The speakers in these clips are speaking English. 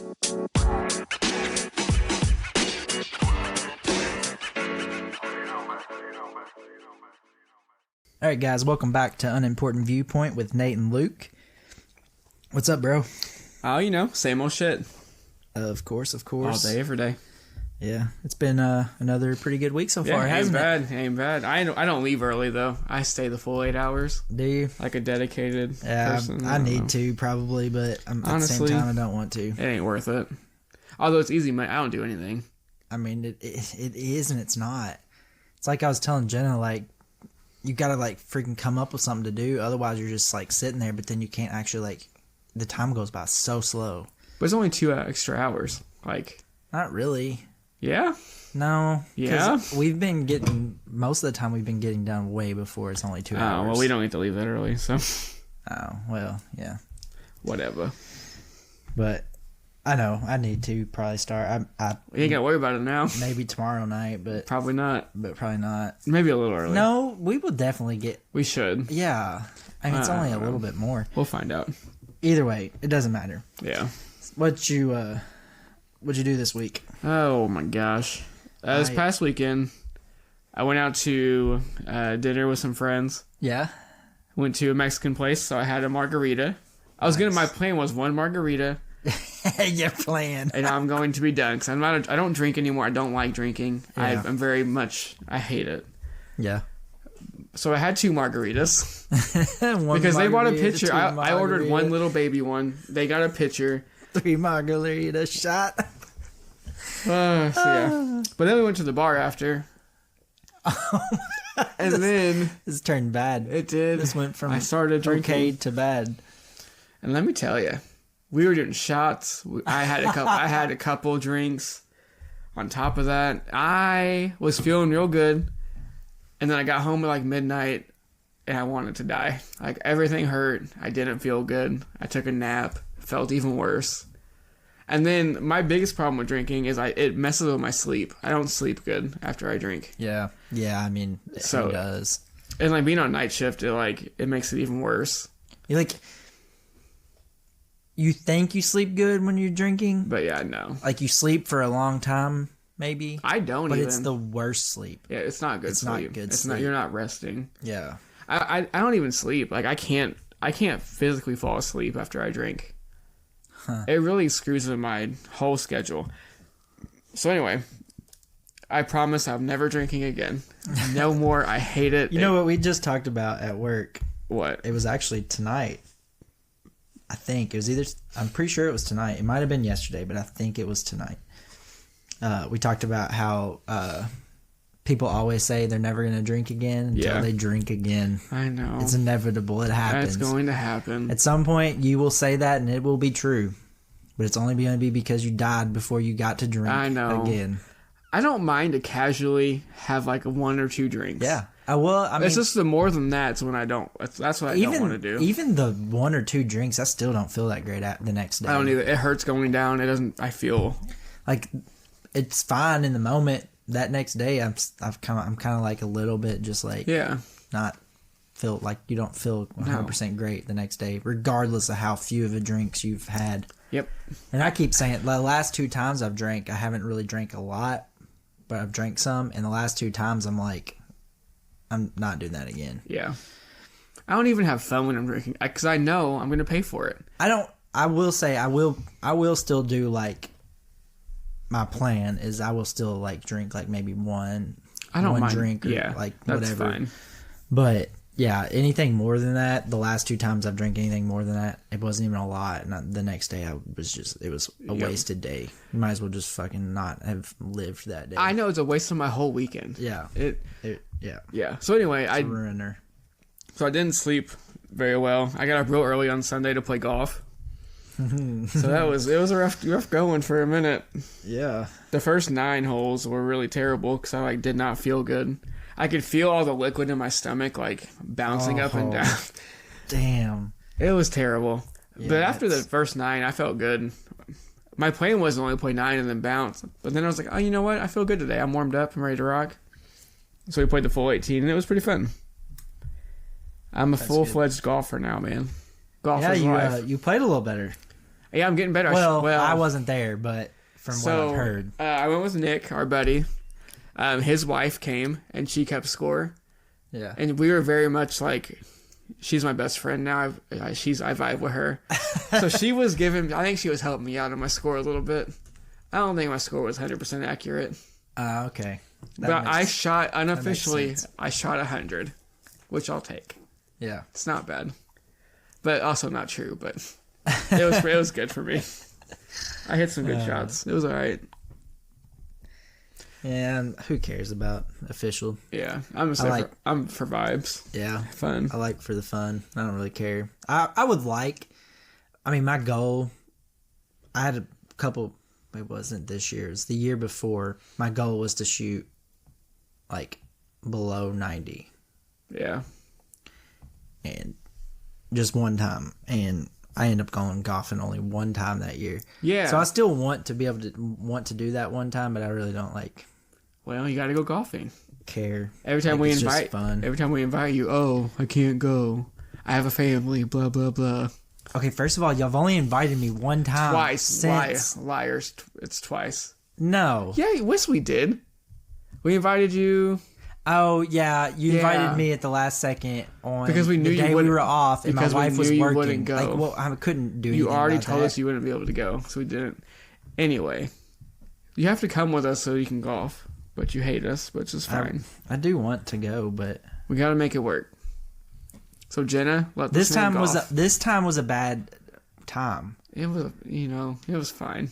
All right, guys, welcome back to Unimportant Viewpoint with Nate and Luke. What's up, bro? Oh, you know, same old shit. Of course. All day, every day. Yeah, it's been another pretty good week so far, hasn't it? Ain't bad. I don't leave early, though. I stay the full 8 hours. Do you? Like a dedicated person. I need to, probably, but honestly, at the same time, I don't want to. It ain't worth it. Although it's easy, I don't do anything. I mean, it is and it's not. It's like I was telling Jenna, like, you gotta, like, freaking come up with something to do. Otherwise, you're just, like, sitting there, but then you can't actually, like, the time goes by so slow. But it's only 2 extra hours. Like, not really. Yeah? No. Yeah? We've been getting, most of the time, we've been getting done way before it's only 2 hours. Oh, well, we don't get to leave that early, so. Oh, well, yeah. Whatever. But I know I need to probably start. You ain't gotta worry about it now. Maybe tomorrow night, but probably not. But probably not. Maybe a little early. No, we will definitely get. We should. Yeah, I mean it's only a little bit more. We'll find out. Either way, it doesn't matter. Yeah. What'd you do this week? Oh my gosh! This past weekend, I went out to dinner with some friends. Yeah. Went to a Mexican place, so I had a margarita. My plan was one margarita. Your plan. And I'm going to be done because I don't drink anymore. I don't like drinking. Yeah. I hate it. Yeah. So I had 2 margaritas because they bought a pitcher. I ordered one little baby one. They got a pitcher. 3 margarita shot. Yeah. But then we went to the bar after. And then this turned bad. It did. This went from I started drinking okay to bad. And let me tell you, we were doing shots. I had a couple drinks. On top of that, I was feeling real good. And then I got home at like midnight and I wanted to die. Like everything hurt. I didn't feel good. I took a nap. Felt even worse. And then my biggest problem with drinking is it messes with my sleep. I don't sleep good after I drink. Yeah. Yeah, I mean, it does. And like being on night shift, it makes it even worse. You think you sleep good when you're drinking? But yeah, no. Like you sleep for a long time, maybe? I don't but even. But it's the worst sleep. Yeah, it's not good sleep. Not good it's sleep. Not, you're not resting. Yeah. I don't even sleep. Like I can't physically fall asleep after I drink. Huh. It really screws with my whole schedule. So anyway, I promise I'm never drinking again. No more. I hate it. You know what we just talked about at work? What? It was actually tonight. I think it was I'm pretty sure it was tonight. It might have been yesterday, but I think it was tonight. We talked about how people always say they're never going to drink again until they drink again. I know. It's inevitable. It happens. It's going to happen. At some point, you will say that and it will be true. But it's only going to be because you died before you got to drink again. I don't mind to casually have like 1 or 2 drinks. Yeah. I mean, it's just the more than that's when I don't. That's what I don't want to do. Even the 1 or 2 drinks, I still don't feel that great the next day. I don't either. It hurts going down. It doesn't. I feel like it's fine in the moment. That next day, I'm kind of like a little bit just like not feel like you don't feel 100% great the next day, regardless of how few of the drinks you've had. Yep. And I keep saying the last 2 times I've drank, I haven't really drank a lot, but I've drank some, and the last 2 times I'm like, I'm not doing that again. Yeah. I don't even have fun when I'm drinking because I know I'm going to pay for it. I will say I will still do like my plan is I will still like drink like maybe one drink or like whatever. That's fine. But yeah, anything more than that, the last 2 times I've drank anything more than that, it wasn't even a lot. And the next day it was a wasted day. You might as well just fucking not have lived that day. I know, it's a waste of my whole weekend. Yeah. Yeah. So anyway, it's a ruiner. So I didn't sleep very well. I got up real early on Sunday to play golf. So it was a rough going for a minute. Yeah. The first 9 holes were really terrible because I did not feel good. I could feel all the liquid in my stomach bouncing up and down. Damn. It was terrible. Yeah, but after the first 9, I felt good. My plan was to only play 9 and then bounce. But then I was like, oh, you know what? I feel good today. I'm warmed up. I'm ready to rock. So we played the full 18, and it was pretty fun. I'm a full-fledged golfer now, man. Golf is life. You played a little better. Yeah, I'm getting better. Well, I wasn't there, but from what I've heard. I went with Nick, our buddy. His wife came, and she kept score. Yeah. And we were very much like, she's my best friend now. I vibe with her. So she was I think she was helping me out on my score a little bit. I don't think my score was 100% accurate. Okay. But I shot, unofficially, I shot 100, which I'll take. Yeah. It's not bad. But also not true, but it was good for me. I hit some good shots. It was all right. And who cares about official? Yeah, I'm for vibes. Yeah, fun. I like for the fun. I don't really care. I would like. I mean, my goal. I had a couple. It wasn't this year. It's the year before. My goal was to shoot like below 90. Yeah. And just one time, and I ended up going golfing only one time that year. Yeah. So I still want to be able to do that one time, but I really don't like. Well, you got to go golfing. Care. Every time we invite you, oh, I can't go. I have a family. Blah blah blah. Okay, first of all, y'all have only invited me one time. Twice. Liars. It's twice. No. Yeah, yes, we did. We invited you. Oh yeah, you invited me at the last second on because we knew the day we were off, and my wife was working. Wouldn't go. Like, well, I couldn't do. You already told that. us you wouldn't be able to go, so we didn't. Anyway, you have to come with us so you can golf, but you hate us, which is fine. I do want to go, but we got to make it work. So Jenna, this time was a bad time. It was, it was fine.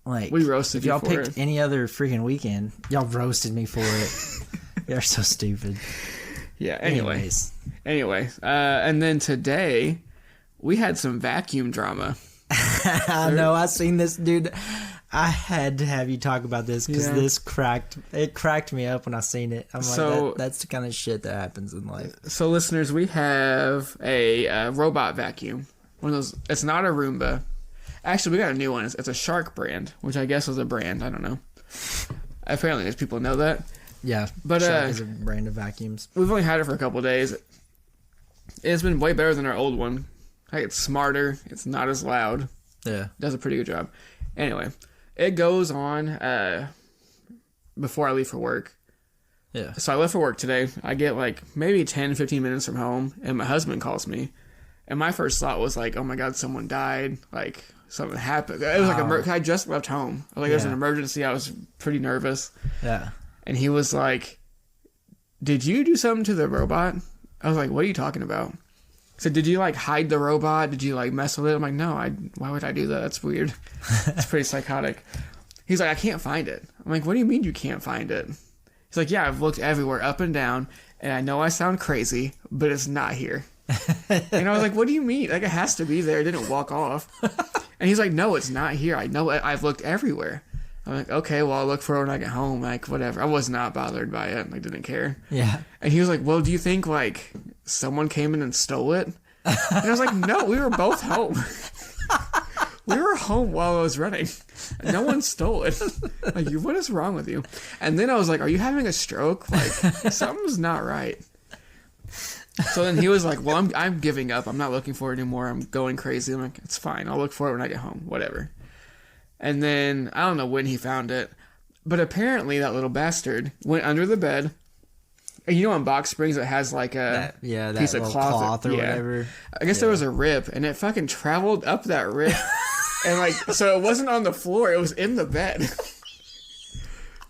Like, we roasted if y'all you for picked any other freaking weekend, y'all roasted me for it. You're so stupid. Yeah. Anyway, and then today we had some vacuum drama. I know. I seen this, dude. I had to have you talk about this because this cracked me up when I seen it. I'm like, that's the kind of shit that happens in life. So, listeners, we have a robot vacuum. One of those. It's not a Roomba. Actually, we got a new one. It's a Shark brand, which I guess was a brand. I don't know. Apparently, there's people know that. Yeah, but Shark is a brand of vacuums. We've only had it for a couple of days. It's been way better than our old one. Like, it's smarter. It's not as loud. Yeah, does a pretty good job. Anyway, it goes on before I leave for work. Yeah. So I left for work today. I get like maybe 10, 15 minutes from home, and my husband calls me. And my first thought was like, oh my God, someone died. Like, something happened. It was like, I just left home. Like, there's an emergency. I was pretty nervous. Yeah. And he was like, did you do something to the robot? I was like, what are you talking about? So did you like hide the robot? Did you like mess with it? I'm like, no, why would I do that? That's weird. It's pretty psychotic. He's like, I can't find it. I'm like, what do you mean you can't find it? He's like, yeah, I've looked everywhere, up and down, and I know I sound crazy, but it's not here. And I was like, what do you mean? Like, it has to be there. It didn't walk off. And he's like, no, it's not here. I know it. I've looked everywhere. I'm like, okay, well, I'll look for it when I get home. Like, whatever. I was not bothered by it. Like, didn't care. Yeah. And he was like, well, do you think, like, someone came in and stole it? And I was like, no, we were both home. We were home while I was running. No one stole it. Like, what is wrong with you? And then I was like, are you having a stroke? Like, something's not right. So then he was like, well, I'm giving up. I'm not looking for it anymore. I'm going crazy. I'm like, it's fine. I'll look for it when I get home. Whatever. And then, I don't know when he found it, but apparently that little bastard went under the bed. And you know on box springs it has like a piece of cloth or whatever. I guess there was a rip, and it fucking traveled up that rip. And like, so it wasn't on the floor, it was in the bed.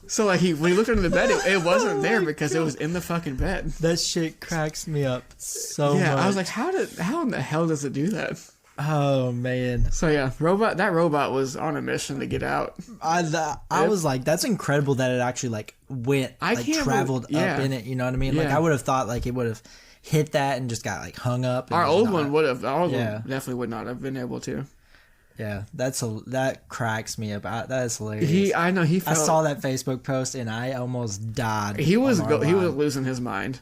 So like when he looked under the bed, it wasn't there because it was in the fucking bed. That shit cracks me up so much. Yeah, I was like, how in the hell does it do that? Oh man. So yeah, that robot was on a mission to get out. I was like, that's incredible that it actually like went, traveled up in it. You know what I mean? Yeah. Like I would have thought like it would have hit that and just got like hung up. Our old one would have. Our old one definitely would not have been able to. Yeah, that cracks me up. That is hilarious. I saw that Facebook post and I almost died. He was losing his mind.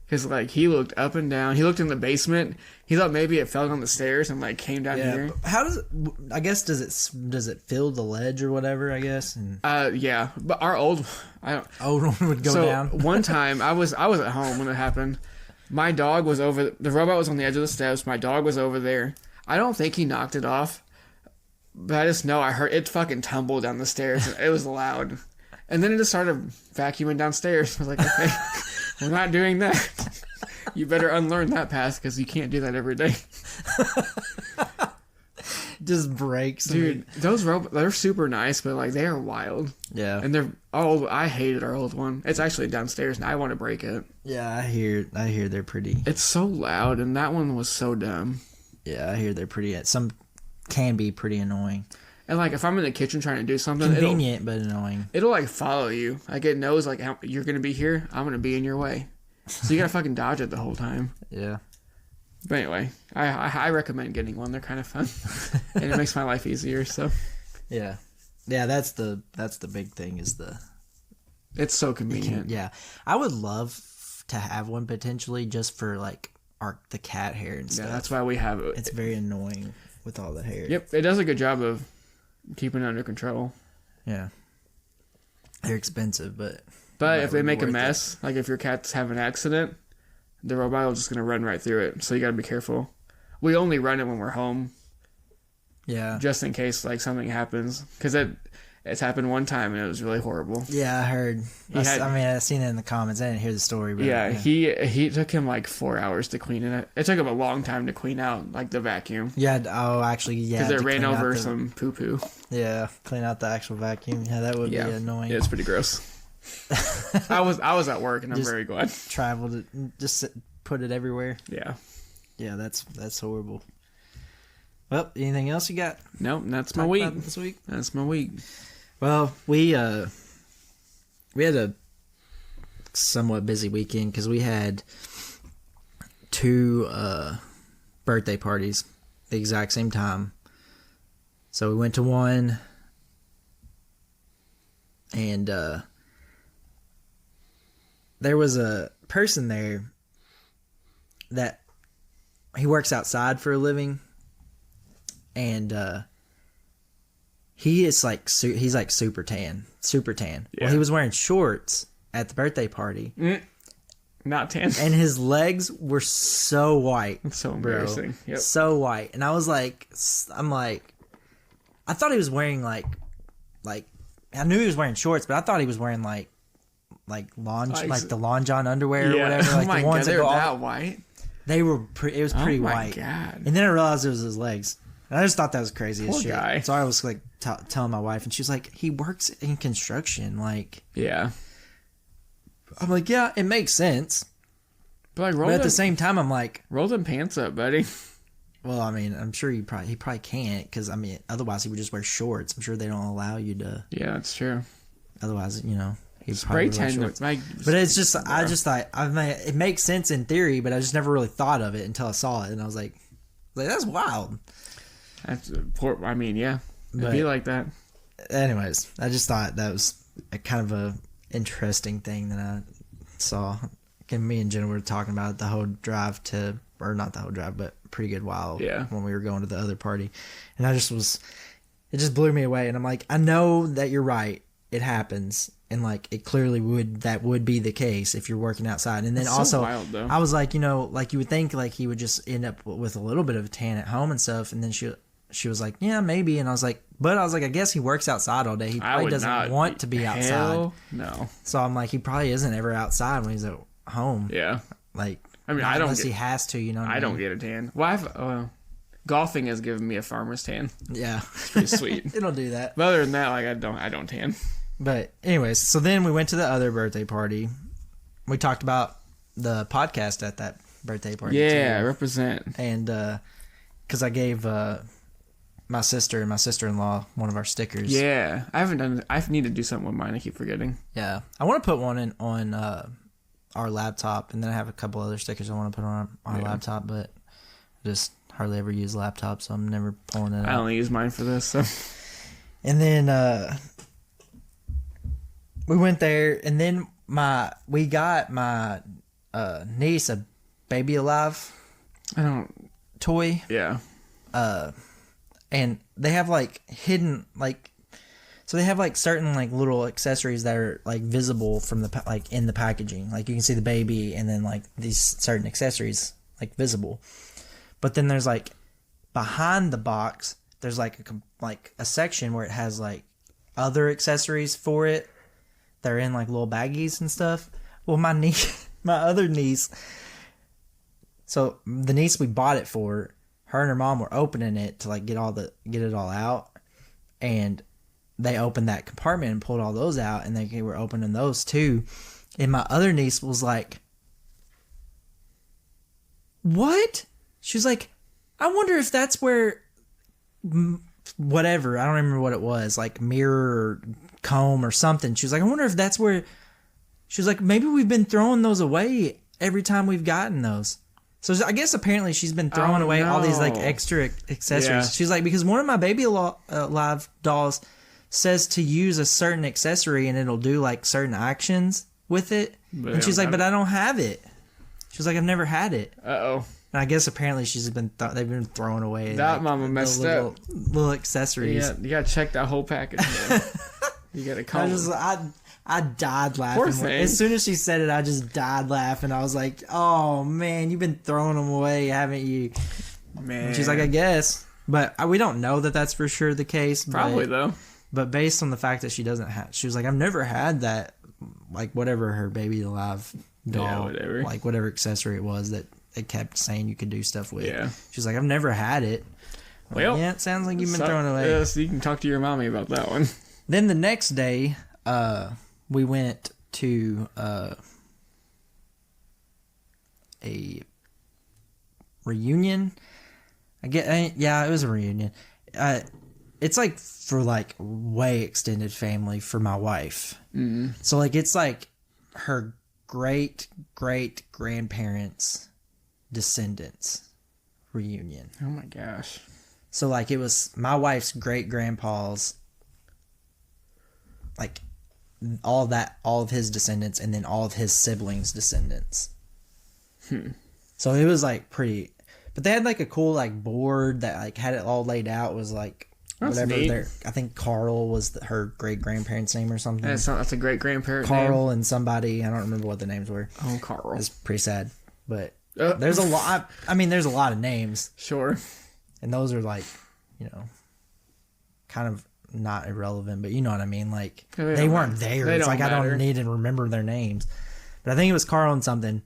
Because, like, he looked up and down. He looked in the basement. He thought maybe it fell down the stairs and, like, came down here. How does it... I guess, does it fill the ledge or whatever, I guess? And... yeah. But our old... old one would go down? One time, I was at home when it happened. My dog was over... The robot was on the edge of the steps. My dog was over there. I don't think he knocked it off. But I just know I heard it fucking tumble down the stairs. And it was loud. And then it just started vacuuming downstairs. I was like, okay, we're not doing that. You better unlearn that pass because you can't do that every day. Just breaks. Dude, those robots, they're super nice, but like they are wild. Yeah. And they're old. I hated our old one. It's actually downstairs and I want to break it. Yeah, I hear they're pretty. It's so loud and that one was so dumb. Yeah, I hear they're pretty. Some can be pretty annoying. And like if I'm in the kitchen trying to do something, convenient but annoying. It'll like follow you. Like it knows like you're gonna be here. I'm gonna be in your way. So you gotta fucking dodge it the whole time. Yeah. But anyway, I recommend getting one. They're kind of fun, and it makes my life easier. So. Yeah. That's the big thing is the. It's so convenient. Yeah, I would love to have one potentially just for like the cat hair and stuff. Yeah, that's why we have it. It's very annoying with all the hair. Yep, it does a good job of keeping it under control. Yeah. They're expensive, but if they make a mess, like if your cat's have an accident, the robot is just going to run right through it. So you got to be careful. We only run it when we're home. Yeah. Just in case like something happens. Because it's happened one time and it was really horrible. Yeah, I heard. I seen it in the comments. I didn't hear the story. But yeah, he took him like 4 hours to clean it. It took him a long time to clean out like the vacuum. Yeah. Oh, actually, yeah. Because it ran over some poo poo. Yeah, clean out the actual vacuum. Yeah, that would be annoying. Yeah, it's pretty gross. I was at work and I'm very glad. Traveled it, just put it everywhere. Yeah. Yeah, that's horrible. Well, anything else you got? Nope, that's my week. This week? That's my week. Well, we had a somewhat busy weekend because we had 2 birthday parties at the exact same time. So we went to one, and there was a person there that he works outside for a living, and he is like he's like super tan. Yeah. Well, he was wearing shorts at the birthday party. Not tan. And his legs were so white. It's so embarrassing. Yep. So white. And I was like, I thought he was wearing like I knew he was wearing shorts, but I thought he was wearing like the Long John underwear or whatever. Like my the ones God, that go that white. They were it was pretty white. God. And then I realized it was his legs. And I just thought that was crazy as shit. Guy. So I was like telling my wife, and she was like, he works in construction. Like, yeah. I'm like, yeah, it makes sense. But at the same time, I'm like, roll them pants up, buddy. Well, I mean, I'm sure he probably can't, because I mean, otherwise he would just wear shorts. I'm sure they don't allow you to. Yeah, that's true. Otherwise, he'd spray tan. But it's just, I just thought, it makes sense in theory, but I just never really thought of it until I saw it, and I was like that's wild. That's poor. I mean, yeah, it'd be like that. Anyways, I just thought that was a kind of a interesting thing that I saw. And me and Jenna were talking about it the whole drive or not the whole drive, but a pretty good while when we were going to the other party. And it just blew me away. And I'm like, I know that you're right. It happens. And like, it clearly would be the case if you're working outside. And then it's also, so wild, though. I was like, like you would think like he would just end up with a little bit of a tan at home and stuff. And then she was like, yeah, maybe. And I was like, I guess he works outside all day. He probably doesn't want to be outside. Hell no. So I'm like, he probably isn't ever outside when he's at home. Yeah. Like, I mean, unless he has to, I don't get a tan. Well, golfing has given me a farmer's tan. Yeah. It's pretty sweet. It'll do that. But other than that, like, I don't tan. But anyways, so then we went to the other birthday party. We talked about the podcast at that birthday party. Yeah, represent. And because I gave my sister and my sister-in-law one of our stickers. Yeah, I haven't done it. I need to do something with mine. I keep forgetting. Yeah, I want to put one on our laptop, and then I have a couple other stickers I want to put on our laptop, but I just hardly ever use laptops, so I'm never pulling it out. I only use mine for this. So. And then we went there, and then we got my niece a Baby Alive toy. Yeah. And they have like hidden so they have like certain like little accessories that are like visible from the like in the packaging. Like you can see the baby, and then like these certain accessories like visible. But then there's like behind the box there's like a section where it has like other accessories for it. They're in like little baggies and stuff. Well, my niece, my other niece, so the niece we bought it for, her and her mom were opening it to like get it all out, and they opened that compartment and pulled all those out, and they were opening those too. And my other niece was like, "What?" She was like, "I wonder if that's where whatever, I don't remember what it was, like mirror or comb or something." She was like, "I wonder if that's where." She was like, "Maybe we've been throwing those away every time we've gotten those." So I guess apparently she's been throwing away all these like extra accessories. Yeah. She's like, because one of my Baby Alive dolls says to use a certain accessory and it'll do like certain actions with it. But and she's like, "But I don't have it." She was like, "I've never had it." Uh-oh. And I guess apparently she's been they've been throwing away that like, mama messed little, up. Little accessories. Yeah, you gotta check that whole package. You gotta call. I died laughing. Poor thing. As soon as she said it, I just died laughing. I was like, "Oh man, you've been throwing them away, haven't you?" Man. And she's like, "I guess," but we don't know that that's for sure the case. Probably though. But based on the fact that she doesn't have, she was like, "I've never had that, like whatever her Baby Alive doll, whatever. Like whatever accessory it was that it kept saying you could do stuff with." Yeah. She's like, "I've never had it." Well, like, yeah, it sounds like you've been throwing away. Yeah, so you can talk to your mommy about that one. Then the next day, we went to a reunion. Yeah, it was a reunion. It's like for like way extended family for my wife. Mm-hmm. So like it's like her great grandparents' descendants reunion. Oh my gosh. So like it was my wife's great grandpa's, like all of his descendants, and then all of his siblings' descendants. So it was like pretty, but they had like a cool like board that like had it all laid out. It was like that's neat. I think Carl was her great grandparent's name or something. That's a great grandparent Carl name. And somebody, I don't remember what the names were. Oh, Carl. It's pretty sad, but there's a lot. I mean, there's a lot of names. Sure. And those are like, kind of not irrelevant, but you know what I mean? Like, they weren't there. It's like, I don't need to remember their names. But I think it was Carl and something.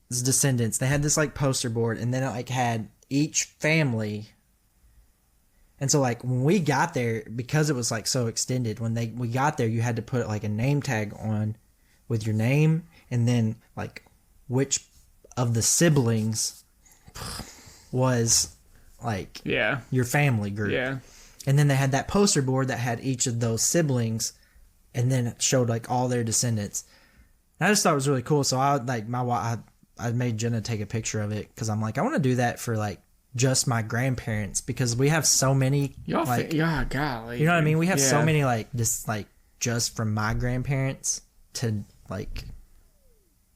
His descendants. They had this, like, poster board, and then it, like, had each family. And so, like, when we got there, because it was, like, so extended, when we got there, you had to put, like, a name tag on with your name, and then, like, which of the siblings was, like, your family group. Yeah. And then they had that poster board that had each of those siblings, and then it showed like all their descendants. And I just thought it was really cool. So I made Jenna take a picture of it because I'm like, I want to do that for like just my grandparents, because we have so many. Golly. You know what I mean? We have so many just from my grandparents to like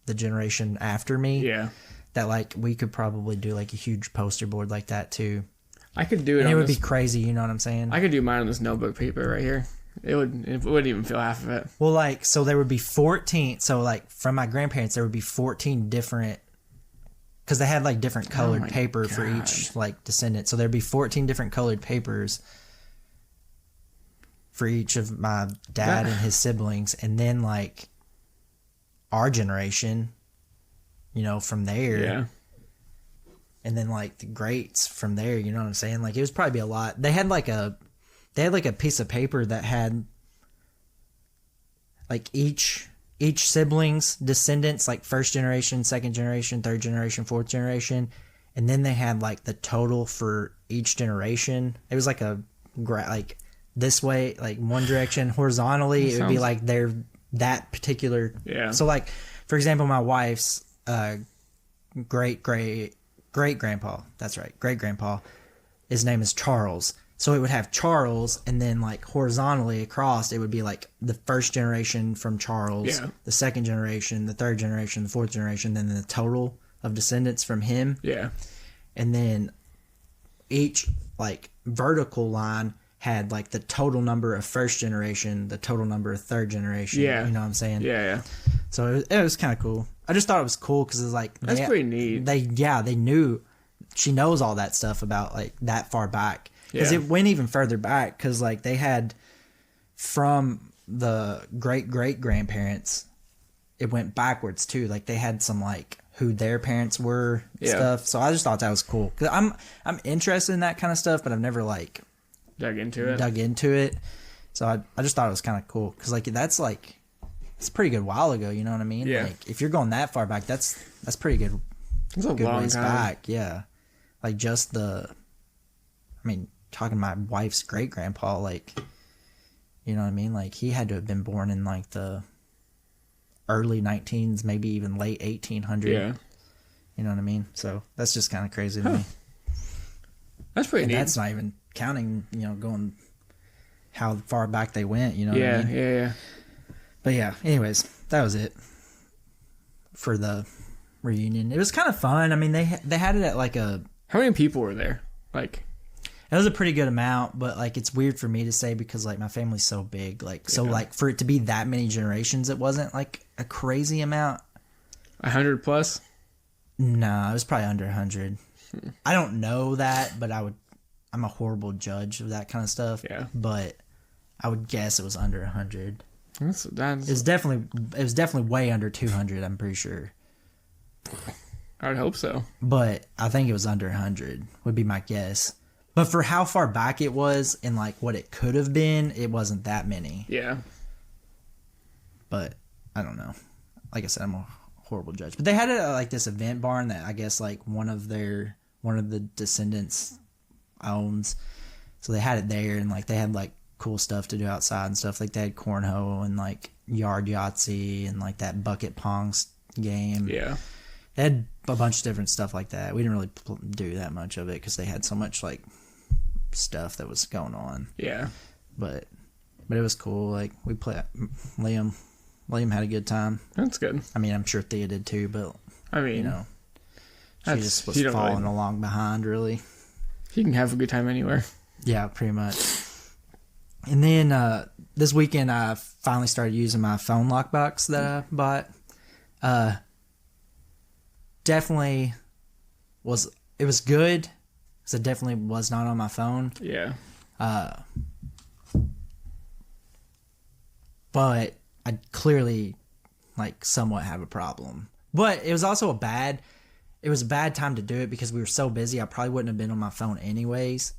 the generation after me. Yeah. That like we could probably do like a huge poster board like that too. I could do it. And it would be crazy, you know what I'm saying? I could do mine on this notebook paper right here. It wouldn't even fill half of it. Well, like, so there would be 14. So, like, from my grandparents, there would be 14 different, because they had like different colored paper for each like descendant. So there'd be 14 different colored papers for each of my dad and his siblings, and then like our generation, from there. Yeah. And then like the greats from there, you know what I'm saying? Like it was probably a lot. They had like a piece of paper that had like each sibling's descendants, like first generation, second generation, third generation, fourth generation, and then they had like the total for each generation. It was like like this way, like one direction horizontally, it would be like that particular. Yeah. So like, for example, my wife's great grandpa. That's right, great grandpa. His name is Charles. So it would have Charles, and then like horizontally across, it would be like the first generation from Charles, the second generation, the third generation, the fourth generation, then the total of descendants from him. Yeah. And then each like vertical line had like the total number of first generation, the total number of third generation. Yeah. You know what I'm saying? Yeah. So it was kind of cool. I just thought it was cool because it's like that's pretty neat. They knew she knows all that stuff about like that far back because it went even further back because like they had from the great grandparents, it went backwards too. Like they had some like who their parents were stuff. So I just thought that was cool because I'm interested in that kind of stuff, but I've never like dug into it. So I just thought it was kind of cool because like that's like it's a pretty good while ago. You know what I mean? Yeah. Like if you're going that far back, that's pretty good. It's a good long ways time. back. Yeah. Like just I mean, talking my wife's great grandpa, like, you know what I mean? Like he had to have been born in like the early 19s, maybe even late 1800s. Yeah. You know what I mean? So that's just kind of crazy to me. That's pretty neat. That's not even counting, you know, going how far back they went, you know what I mean? Yeah. But yeah, anyways, that was it for the reunion. It was kind of fun. I mean, they had it at like How many people were there? Like, it was a pretty good amount, but like it's weird for me to say because like my family's so big. Like so like for it to be that many generations, it wasn't like a crazy amount. 100 plus? Nah, it was probably under 100. I don't know that, but I'm a horrible judge of that kind of stuff. Yeah. But I would guess it was under 100. That's It was definitely way under 200, I'm pretty sure. I would hope so. But I think it was under 100 would be my guess. But for how far back it was and like what it could have been, it wasn't that many. Yeah. But I don't know. Like I said, I'm a horrible judge. But they had it at like this event barn that I guess like one of the descendants owns. So they had it there and like they had like cool stuff to do outside and stuff. Like they had cornhole and like yard Yahtzee and like that bucket pong game. Yeah. They had a bunch of different stuff like that. We didn't really do that much of it because they had so much like stuff that was going on. Yeah. But it was cool. Like we played. Liam had a good time. That's good. I mean, I'm sure Thea did too, but I mean, you know, she just was falling along behind. Really, you can have a good time anywhere. Yeah, pretty much. And then this weekend, I finally started using my phone lockbox that I bought. Definitely was good because it definitely was not on my phone. Yeah. But I clearly like somewhat have a problem. But it was also a bad time to do it because we were so busy. I probably wouldn't have been on my phone anyways.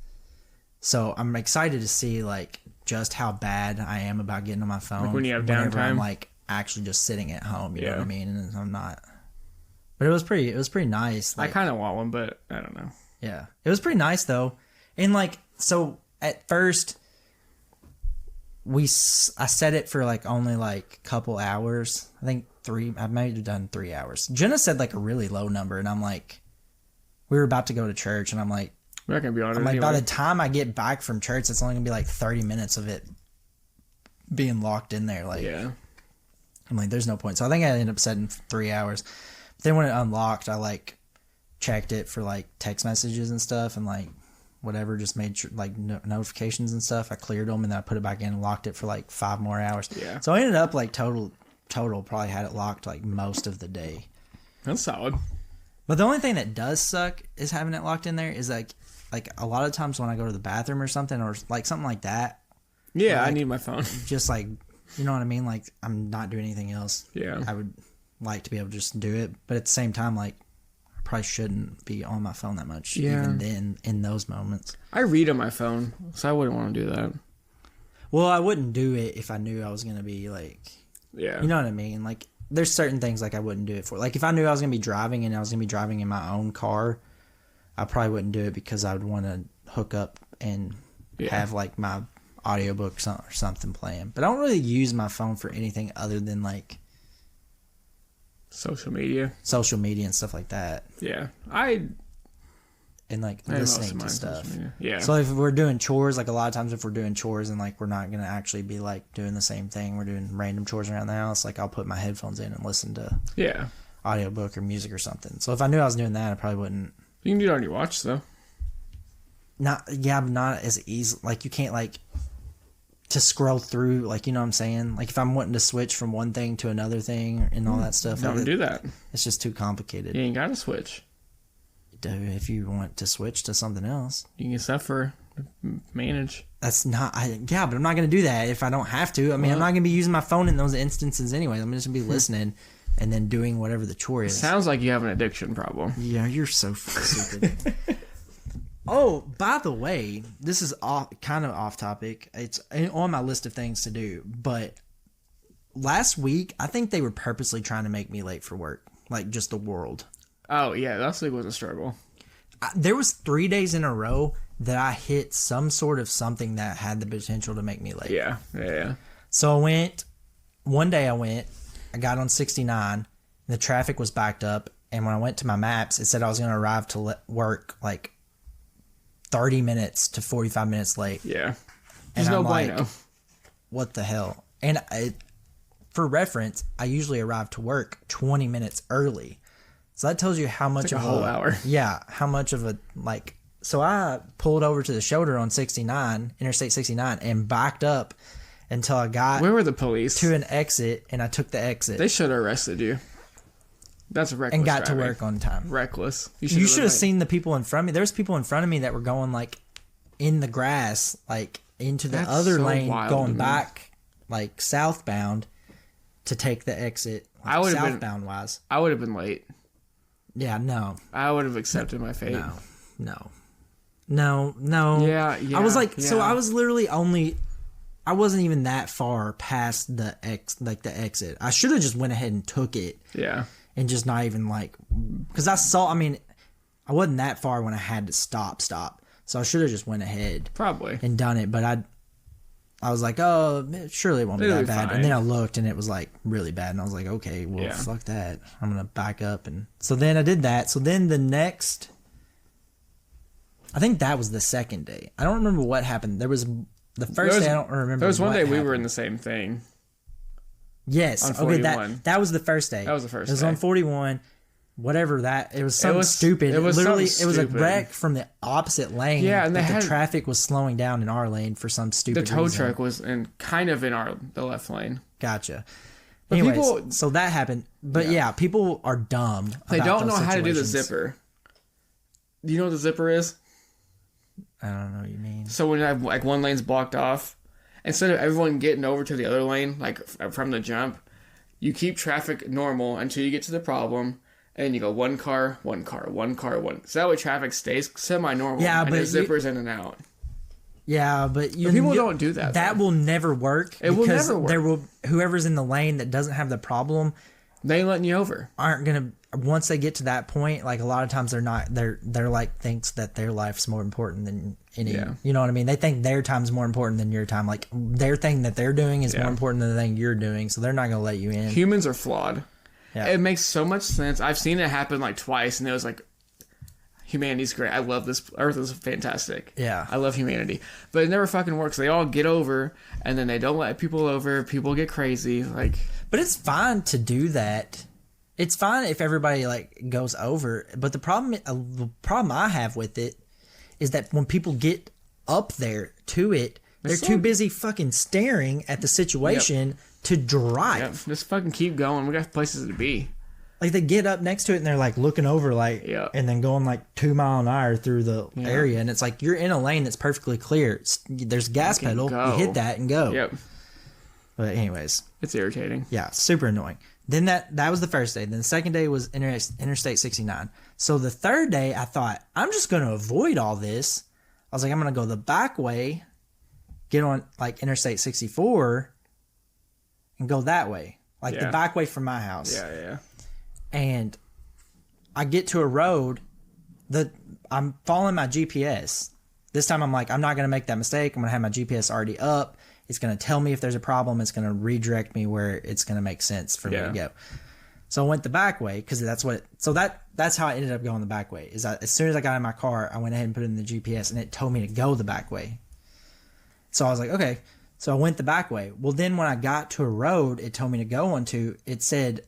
So I'm excited to see like just how bad I am about getting on my phone. Like when you have whenever downtime. I'm like actually just sitting at home. You know what I mean? And I'm not. But it was pretty nice. Like, I kind of want one, but I don't know. Yeah, it was pretty nice though. And like, so at first, I set it for like only like a couple hours. I think 3. I might have done 3 hours. Jenna said like a really low number, and I'm like, we were about to go to church, and I'm like, we're not gonna be on it. I'm like, anyway. by the time I get back from church, it's only gonna be like 30 minutes of it being locked in there. Like, yeah. I'm like, there's no point. So I think I ended up setting 3 hours. But then when it unlocked, I like checked it for like text messages and stuff, and like whatever, just made sure like notifications and stuff. I cleared them, and then I put it back in and locked it for like 5 more hours. Yeah. So I ended up like total probably had it locked like most of the day. That's solid. But the only thing that does suck is having it locked in there is like a lot of times when I go to the bathroom or something like something like that. Yeah, like, I need my phone. Just like, you know what I mean? Like I'm not doing anything else. Yeah. I would like to be able to just do it, but at the same time, like I probably shouldn't be on my phone that much. Yeah. Even then, in those moments. I read on my phone, so I wouldn't want to do that. Well, I wouldn't do it if I knew I was gonna be like, Yeah. you know what I mean? Like there's certain things like I wouldn't do it for. Like if I knew I was gonna be driving and I was gonna be driving in my own car, I probably wouldn't do it because I would want to hook up and have like my audiobook or something playing. But I don't really use my phone for anything other than like social media and stuff like that. Yeah. And like listening to stuff. Yeah. So if we're doing chores, like a lot of times if we're doing chores and like we're not gonna actually be like doing the same thing, we're doing random chores around the house, like I'll put my headphones in and listen to audiobook or music or something. So if I knew I was doing that, I probably wouldn't. You can do it on your watch though. But not as easy. Like you can't like to scroll through, like, you know what I'm saying? Like if I'm wanting to switch from one thing to another thing and all that stuff. Don't like do that. It's just too complicated. You ain't gotta switch. if you want to switch to something else. You can suffer, manage. That's not, but I'm not going to do that if I don't have to. I mean, I'm not going to be using my phone in those instances anyway. I'm just going to be listening and then doing whatever the chore is. Sounds like you have an addiction problem. Yeah, you're so stupid. Oh, by the way, this is kind of off topic. It's on my list of things to do, but last week, I think they were purposely trying to make me late for work. Like, just the world. Oh, yeah, last week was a struggle. There was 3 days in a row that I hit some sort of something that had the potential to make me late. Yeah. So one day I got on 69, the traffic was backed up, and when I went to my maps, it said I was going to arrive to work like 30 minutes to 45 minutes late. Yeah. And I'm like, what the hell? And for reference, I usually arrive to work 20 minutes early. So that tells you how much of a whole hour. Yeah, how much of a so I pulled over to the shoulder on Interstate 69 and backed up until I got Where were the police? To an exit, and I took the exit. They should have arrested you. That's reckless. And got driving. to work on time. Reckless. You should have seen the people in front of me. There's people in front of me that were going like in the grass, like into the other lane, going back like southbound to take the exit. Like, I would have southbound wise. I would have been late. Yeah, no. I would have accepted my fate. No. Yeah. I was like, so I was literally I wasn't even that far past the exit. I should have just went ahead and took it. Yeah. And just not even because I wasn't that far when I had to stop. So I should have just went ahead. Probably. And done it. But I was like, oh, surely it won't be that bad. Fine. And then I looked and it was like really bad. And I was like, okay, well, fuck that. I'm going to back up. And so then I did that. So then I think that was the second day. I don't remember what happened. There was the first day. I don't remember. There was one day we were in the same thing. Yes. On 41. Okay, that was the first day. That was the first day. It was on 41. Whatever that. It was something stupid. It was literally it was a wreck from the opposite lane. Yeah, and the traffic was slowing down in our lane for some stupid reason. The tow truck was kind of in the left lane. Gotcha. But anyways, so that happened. But yeah, people are dumb. They don't know how to do the zipper. Do you know what the zipper is? I don't know what you mean. So when one lane's blocked off, instead of everyone getting over to the other lane, like from the jump, you keep traffic normal until you get to the problem, and you go one car. So that way traffic stays semi-normal. Yeah, and but it zippers in and out. Yeah, but people don't do that. That will never work. It will never work. Whoever's in the lane that doesn't have the problem, they ain't letting you over. Aren't gonna. Once they get to that point, like a lot of times they're not. They're like thinks that their life's more important than any. Yeah. You know what I mean? They think their time's more important than your time. Like their thing that they're doing is more important than the thing you're doing. So they're not gonna let you in. Humans are flawed. Yeah. It makes so much sense. I've seen it happen like twice, and it was like, humanity's great. I love this. Earth is fantastic. Yeah. I love humanity. But it never fucking works. They all get over, and then they don't let people over. People get crazy. But it's fine to do that. It's fine if everybody goes over. But the problem I have with it is that when people get up there to it, they're too busy fucking staring at the situation to drive. Yep. Just fucking keep going. We got places to be. Like they get up next to it and they're like looking over and then going 2 mile an hour through the area, and it's like you're in a lane that's perfectly clear. There's a gas pedal, you hit that and go. Yep. But anyways, it's irritating. Yeah, super annoying. Then that was the first day. Then the second day was Interstate 69. So the third day I thought I'm just going to avoid all this. I was like, I'm going to go the back way, get on Interstate 64 and go that way. The back way from my house. Yeah. And I get to a road that I'm following my GPS. This time I'm like, I'm not going to make that mistake. I'm going to have my GPS already up. It's going to tell me if there's a problem. It's going to redirect me where it's going to make sense for me to go. So I went the back way because that's how I ended up going the back way. As soon as I got in my car, I went ahead and put it in the GPS and it told me to go the back way. So I was like, okay. So I went the back way. Well, then when I got to a road it told me to go onto, it said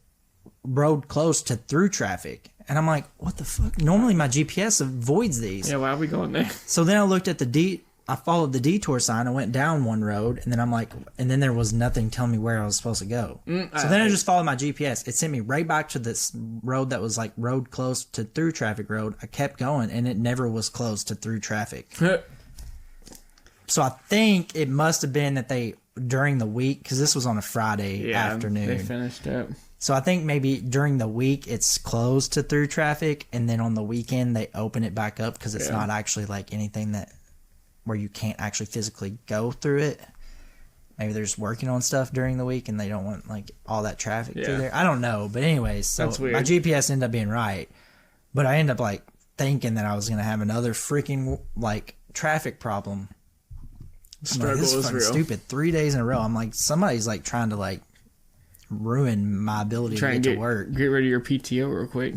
road close to through traffic. And I'm like, what the fuck? Normally my GPS avoids these. Yeah, why are we going there? So then I looked at the I followed the detour sign. I went down one road, and then I'm like, and then there was nothing telling me where I was supposed to go. So then I just followed my GPS. It sent me right back to this road that was like road closed to through traffic road. I kept going, and it never was closed to through traffic. So I think it must have been that they, during the week, because this was on a Friday afternoon. They finished it. So I think maybe during the week it's closed to through traffic, and then on the weekend they open it back up because it's not actually like anything that where you can't actually physically go through it. Maybe they're just working on stuff during the week and they don't want like all that traffic through there. I don't know, but anyways, so my GPS ended up being right, but I ended up like thinking that I was gonna have another freaking like traffic problem. Struggle like, this is is fucking real. stupid. 3 days in a row. I'm like, somebody's like trying to like ruin my ability to get to work. Get rid of your PTO real quick.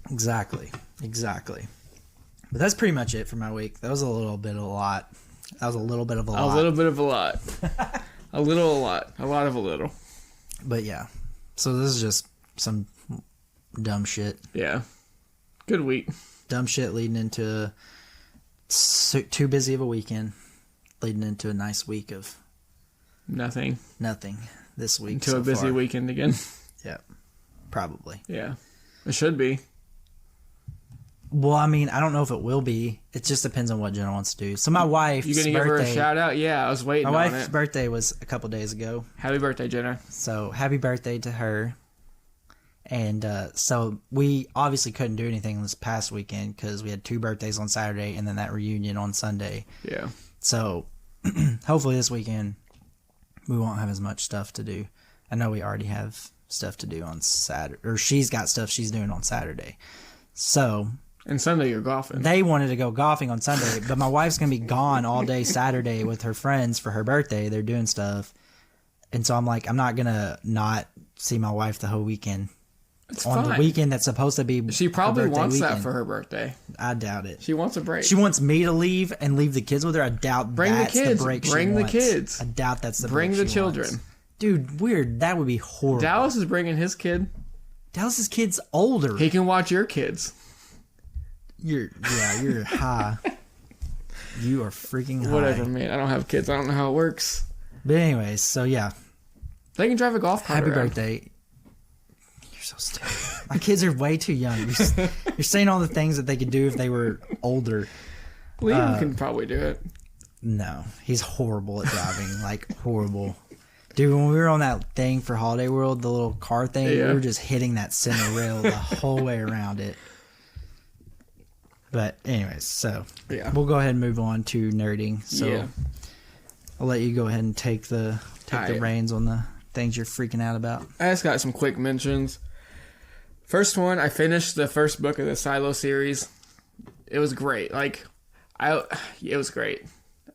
Exactly. But that's pretty much it for my week. That was a little bit of a lot. That was a little bit of a lot. A little bit of a lot. A little, a lot. A lot of a little. But yeah. So this is just some dumb shit. Yeah. Good week. Dumb shit leading into too busy of a weekend. Leading into a nice week of nothing this week. To a busy weekend again. Yeah. Probably. Yeah. It should be. Well, I mean, I don't know if it will be. It just depends on what Jenna wants to do. So my wife's birthday... You gonna give her a shout out? Yeah, I was waiting on it. My wife's birthday was a couple days ago. Happy birthday, Jenna. So, happy birthday to her. And so, we obviously couldn't do anything this past weekend because we had 2 birthdays on Saturday and then that reunion on Sunday. Yeah. So, hopefully this weekend we won't have as much stuff to do. I know we already have stuff to do on Saturday. Or she's got stuff she's doing on Saturday. So... And Sunday you're golfing. They wanted to go golfing on Sunday, but my wife's going to be gone all day Saturday with her friends for her birthday. They're doing stuff. And so I'm like, I'm not going to not see my wife the whole weekend. It's on fine. The weekend that's supposed to be She probably wants weekend. that for her birthday. I doubt it. She wants a break. She wants me to leave and leave the kids with her. I doubt that's the break she wants. Bring the kids. I doubt that's the break break she wants. Bring the children. Dude, weird. That would be horrible. Dallas is bringing his kid. Dallas's kid's older. He can watch your kids. You're high. You are freaking high. Whatever, man. I don't have kids. I don't know how it works. But anyways, so yeah. They can drive a golf cart. Happy birthday. You're so stupid. My kids are way too young. You're saying all the things that they could do if they were older. Liam can probably do it. No. He's horrible at driving. Like, horrible. Dude, when we were on that thing for Holiday World, the little car thing, we were just hitting that center rail the whole way around it. But anyways, so we'll go ahead and move on to nerding. So I'll let you go ahead and take the reins on the things you're freaking out about. I just got some quick mentions. First one, I finished the first book of the Silo series. It was great. It was great.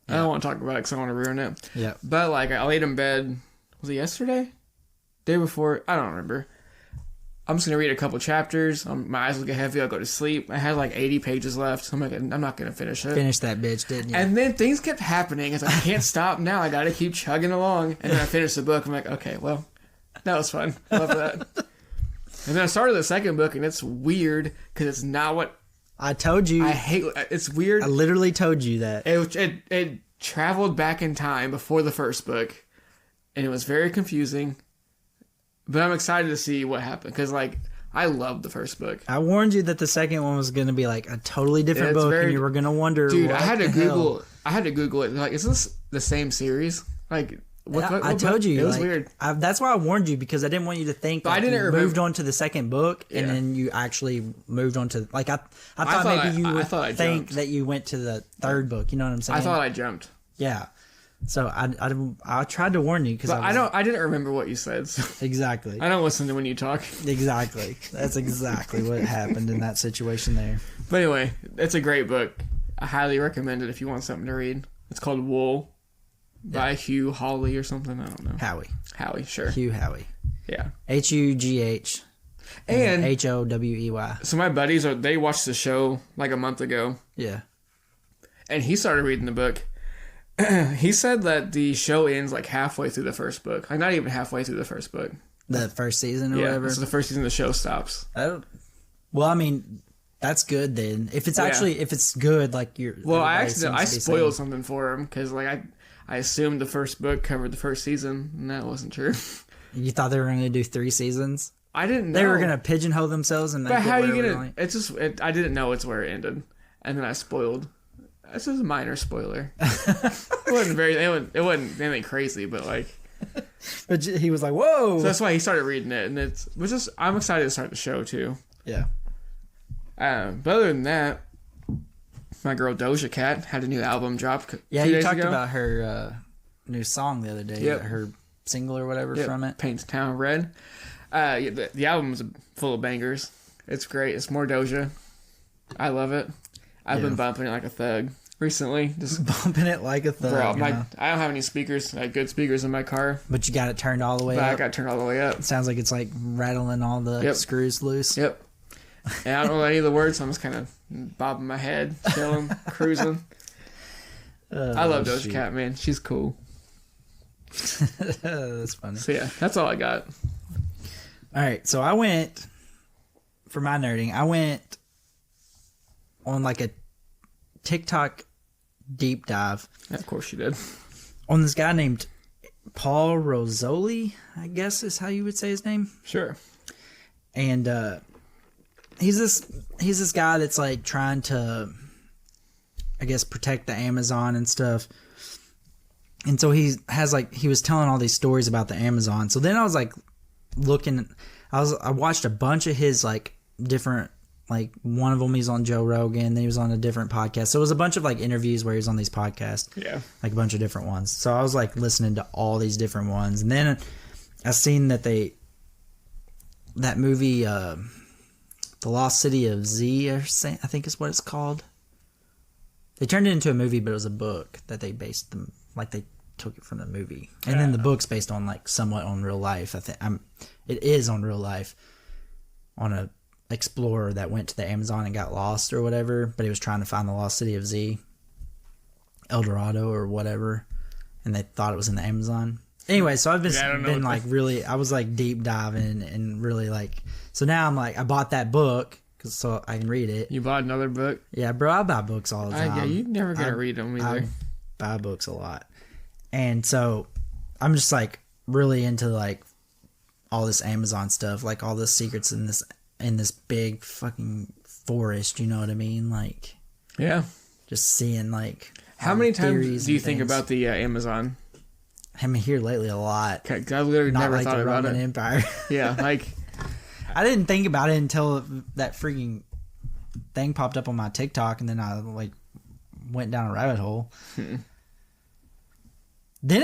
I don't want to talk about it because I don't want to ruin it. Yeah. But I laid in bed. Was it yesterday? Day before? I don't remember. I'm just going to read a couple chapters. My eyes will get heavy. I'll go to sleep. I had 80 pages left. So I'm not going to finish it. Finish that bitch, didn't you? And then things kept happening. It's like, I can't stop now. I got to keep chugging along. And then I finished the book. I'm like, okay, well, that was fun. Love that. And then I started the second book, and it's weird because it's not what... I told you. I hate... It's weird. I literally told you that. It traveled back in time before the first book, and it was very confusing. But I'm excited to see what happened because, I loved the first book. I warned you that the second one was going to be a totally different book, and you were going to wonder. Dude, what I had to Google. I had to Google it. Is this the same series? What I told you it was weird. That's why I warned you because I didn't want you to think that you moved on to the second book and then you actually moved on to I thought maybe you would think that you went to the third book. You know what I'm saying? I thought I jumped. Yeah. So I tried to warn you because I didn't remember what you said. So. Exactly. I don't listen to when you talk. Exactly. That's exactly what happened in that situation there. But anyway, it's a great book. I highly recommend it if you want something to read. It's called Wool by Hugh Hawley or something. I don't know. Howie, sure. Hugh Howey. Yeah. Hugh and Howey. So my buddies they watched the show a month ago. Yeah. And he started reading the book. He said that the show ends halfway through the first book. Not even halfway through the first book. The first season or whatever? So the first season the show stops. Well, I mean, That's good then. If it's if it's good, like you're. Well, I spoiled something for him because like I assumed the first book covered the first season, and that wasn't true. You thought they were going to do 3 seasons? I didn't know. They were going to pigeonhole themselves and make but how it you gonna? Like. It's just I didn't know it's where it ended, and then I spoiled. This is a minor spoiler. It wasn't it wasn't anything crazy, but like. But he was like, "Whoa!" So that's why he started reading it, and I'm excited to start the show too. Yeah. But other than that, my girl Doja Cat had a new album drop. Yeah, you talked about her new song the other day. Yep. Her single or whatever from it. Paints Town Red. The album is full of bangers. It's great. It's more Doja. I love it. I've been bumping it like a thug recently. Just bumping it like a thug. Bro, I don't have any speakers, like good speakers in my car. But you got it turned all the way up. I got it turned all the way up. It sounds like it's like rattling all the screws loose. Yep. And I don't know any of the words, so I'm just kind of bobbing my head, chilling, cruising. I love Doja Cat, man. She's cool. That's funny. So yeah, that's all I got. All right, so I went for my nerding. I went on like a TikTok deep dive. Yeah, of course you did. On this guy named Paul Rosoli, I guess is how you would say his name. Sure. And he's this guy that's like trying to, I guess, protect the Amazon and stuff. And so he was telling all these stories about the Amazon. So then I was like I watched a bunch of his like different, like one of them he's on Joe Rogan, then he was on a different podcast. So it was a bunch of like interviews where he was on these podcasts. Yeah. Like a bunch of different ones. So I was like listening to all these different ones. And then I seen that that movie, The Lost City of Z, I think is what it's called. They turned it into a movie, but it was a book that they based them, like they took it from the movie. And then the book's based on like somewhat on real life. It is on real life, on a explorer that went to the Amazon and got lost or whatever, but he was trying to find the Lost City of Z, El Dorado or whatever, and they thought it was in the Amazon. Anyway, so I've been like really, I was like deep diving and really like, so now I'm like, I bought that book so I can read it. You bought another book? Yeah, bro, I buy books all the time. Yeah, you never gonna read them either. I buy books a lot. And so I'm just like really into like all this Amazon stuff, like all the secrets in this big fucking forest, you know what I mean? Like, yeah, just seeing like how many times do you think about the Amazon? I've been here lately a lot. I literally never thought about it. Empire. Yeah, like I didn't think about it until that freaking thing popped up on my TikTok, and then I like went down a rabbit hole. Then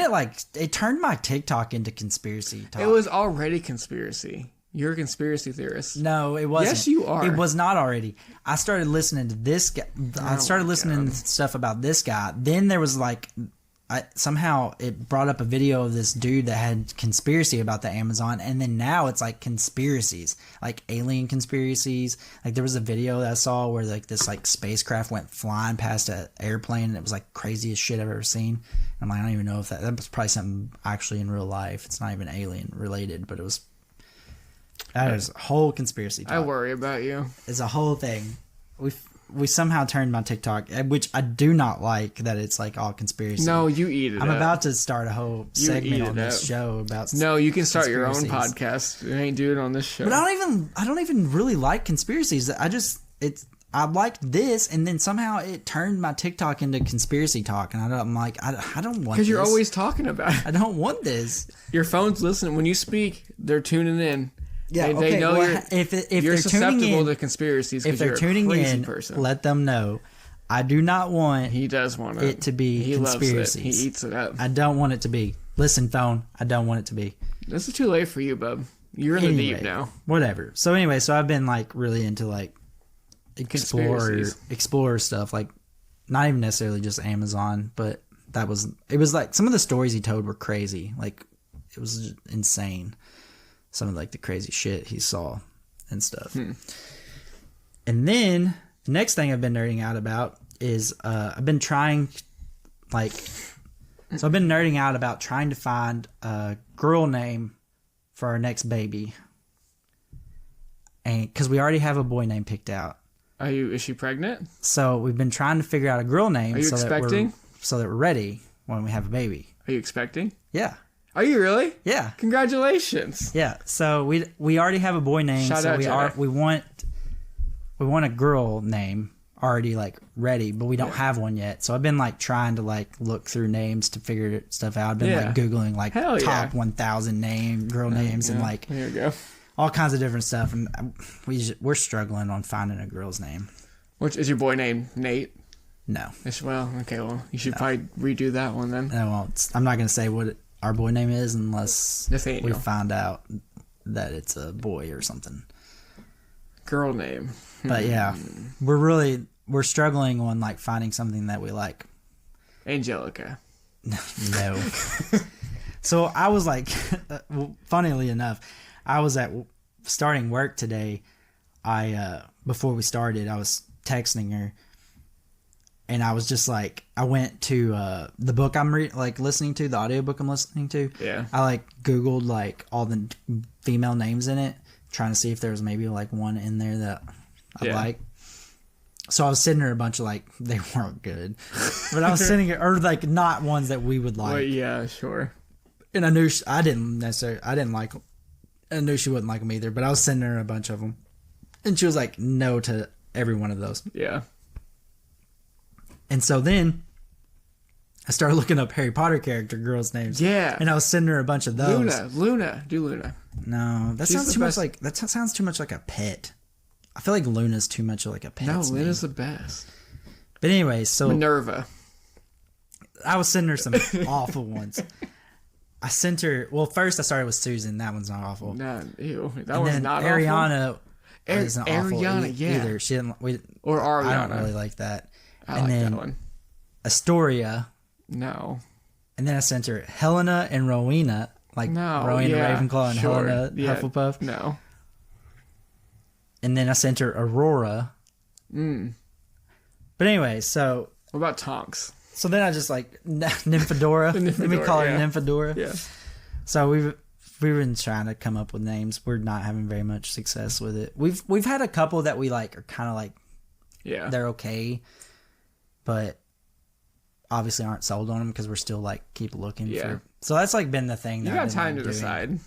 it turned my TikTok into conspiracy talk. It was already conspiracy. You're a conspiracy theorist. No, it wasn't. Yes, you are. It was not already. I started listening to this guy. I started listening to stuff about this guy. Then there was like, somehow it brought up a video of this dude that had conspiracy about the Amazon. And then now it's like conspiracies, like alien conspiracies. Like there was a video that I saw where like this like spacecraft went flying past an airplane. And it was like craziest shit I've ever seen. I'm like, I don't even know if that was probably something actually in real life. It's not even alien related, but it was. That is a whole conspiracy talk. I worry about you. It's a whole thing. We somehow turned my TikTok, which I do not like that it's like all conspiracy. No, you eat it. I'm about to start a whole segment on this show about. No, you can start your own podcast. You ain't do it on this show. But I don't even really like conspiracies. I liked this, and then somehow it turned my TikTok into conspiracy talk, and I'm like, I don't want this. Because you're always talking about it. I don't want this. Your phone's listening. When you speak, they're tuning in. Yeah, they know if you're susceptible to conspiracies. If they're tuning in, let them know. I do not want. He does want it to be conspiracies. He eats it up. I don't want it to be. Listen, phone. I don't want it to be. This is too late for you, bub. You're in the deep now. Whatever. So anyway, I've been like really into like explorer stuff, like not even necessarily just Amazon, but it was like some of the stories he told were crazy. Like it was insane. Some of like the crazy shit he saw and stuff. And then the next thing I've been nerding out about is I've been nerding out about trying to find a girl name for our next baby. And because we already have a boy name picked out. Is she pregnant? So we've been trying to figure out a girl name. Are you expecting? So that we're ready when we have a baby. Are you expecting? Yeah. Are you really? Yeah. Congratulations. Yeah. So we already have a boy name. Shout so out we want a girl name already like ready, but we don't have one yet. So I've been like trying to like look through names to figure stuff out. I've been like Googling like top 1,000 girl names and like there you go. all kinds of different stuff. And we're struggling on finding a girl's name. Which is your boy name? Nate? No. Well, you should probably redo that one then. I won't. I'm not going to say what our boy name is unless Nathaniel. we find out that it's a boy or something. Girl name. But yeah, we're struggling on like finding something that we like. Angelica. No. So I was like, funnily enough, I was at starting work today. Before we started, I was texting her, and I was just like, I went to the book I'm listening to, the audiobook I'm listening to. Yeah. I like Googled like all the female names in it, trying to see if there was maybe like one in there that I like. So I was sending her a bunch of like, they weren't good, but I was sending her, or like not ones that we would like. Well, yeah, sure. And I knew I didn't like, I knew she wouldn't like them either, but I was sending her a bunch of them. And she was like, no to every one of those. Yeah. And so then I started looking up Harry Potter character girls' names. Yeah. And I was sending her a bunch of those. Luna. Do Luna. No, that sounds too much like a pet. I feel like Luna's too much like a pet. No, Luna's the best. But anyway, so Minerva. I was sending her some awful ones. I sent her. Well, first I started with Susan. That one's not awful. No, ew. That and one's then not Ariana awful. isn't awful either. She didn't. Or Ariana. I don't really like that. I like that one. Astoria. No. And then I sent her Helena and Rowena, like Rowena Ravenclaw and Helena Hufflepuff. No. And then I sent her Aurora. But anyway, so what about Tonks? So then I just like Nymphadora. Let me call her Nymphadora. Yeah. So we've been trying to come up with names. We're not having very much success with it. We've had a couple that we like are kind of like they're okay, but obviously aren't sold on them because we're still like keep looking for. So that's like been the thing. You got time to decide.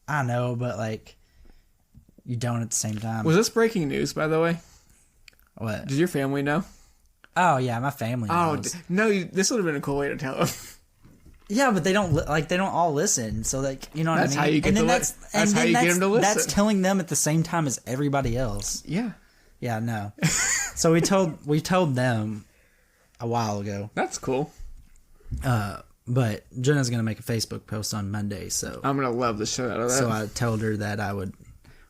I know, but like you don't at the same time. Was this breaking news, by the way? What? Did your family know? Oh yeah, my family knows. Oh no! This would have been a cool way to tell them. Yeah, but they don't all listen. So like, you know what I mean? That's how you get that's how you get them to listen. That's telling them at the same time as everybody else. Yeah. Yeah, no. So we told them a while ago. That's cool. But Jenna's gonna make a Facebook post on Monday, so I'm gonna love the shit out of that. So I told her that I would.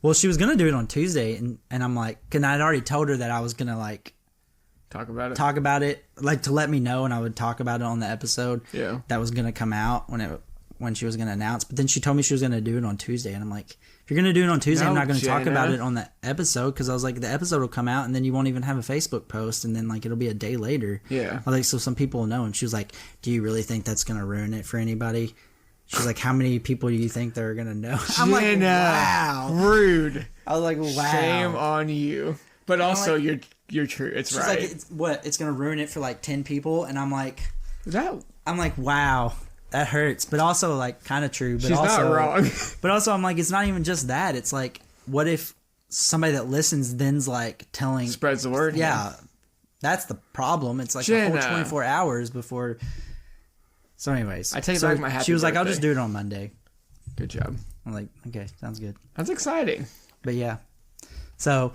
Well, she was gonna do it on Tuesday, and I'm like, and I'd already told her that I was gonna like talk about it, like to let me know, and I would talk about it on the episode. Yeah, that was gonna come out when she was gonna announce. But then she told me she was gonna do it on Tuesday, and I'm like, if you're gonna do it on Tuesday, I'm not gonna talk about it on the episode because I was like, the episode will come out, and then you won't even have a Facebook post, and then like it'll be a day later. Yeah, I was like, so some people will know. And she was like, do you really think that's gonna ruin it for anybody? She's like, how many people do you think they're gonna know? I'm like, wow, rude. I was like, wow, shame on you. But also, like, you're true. It's she's right. Like, it's gonna ruin it for like 10 people, and I'm like, wow, that hurts. But also, like, kind of true. But she's also, not wrong. But also, I'm like, it's not even just that. It's like, what if somebody that listens then's like spreads the word? Yeah, that's the problem. It's like a whole 24 hours before. So, anyways, I take back my happy She was birthday. like, I'll just do it on Monday. Good job. I'm like, okay, sounds good. That's exciting. But yeah, so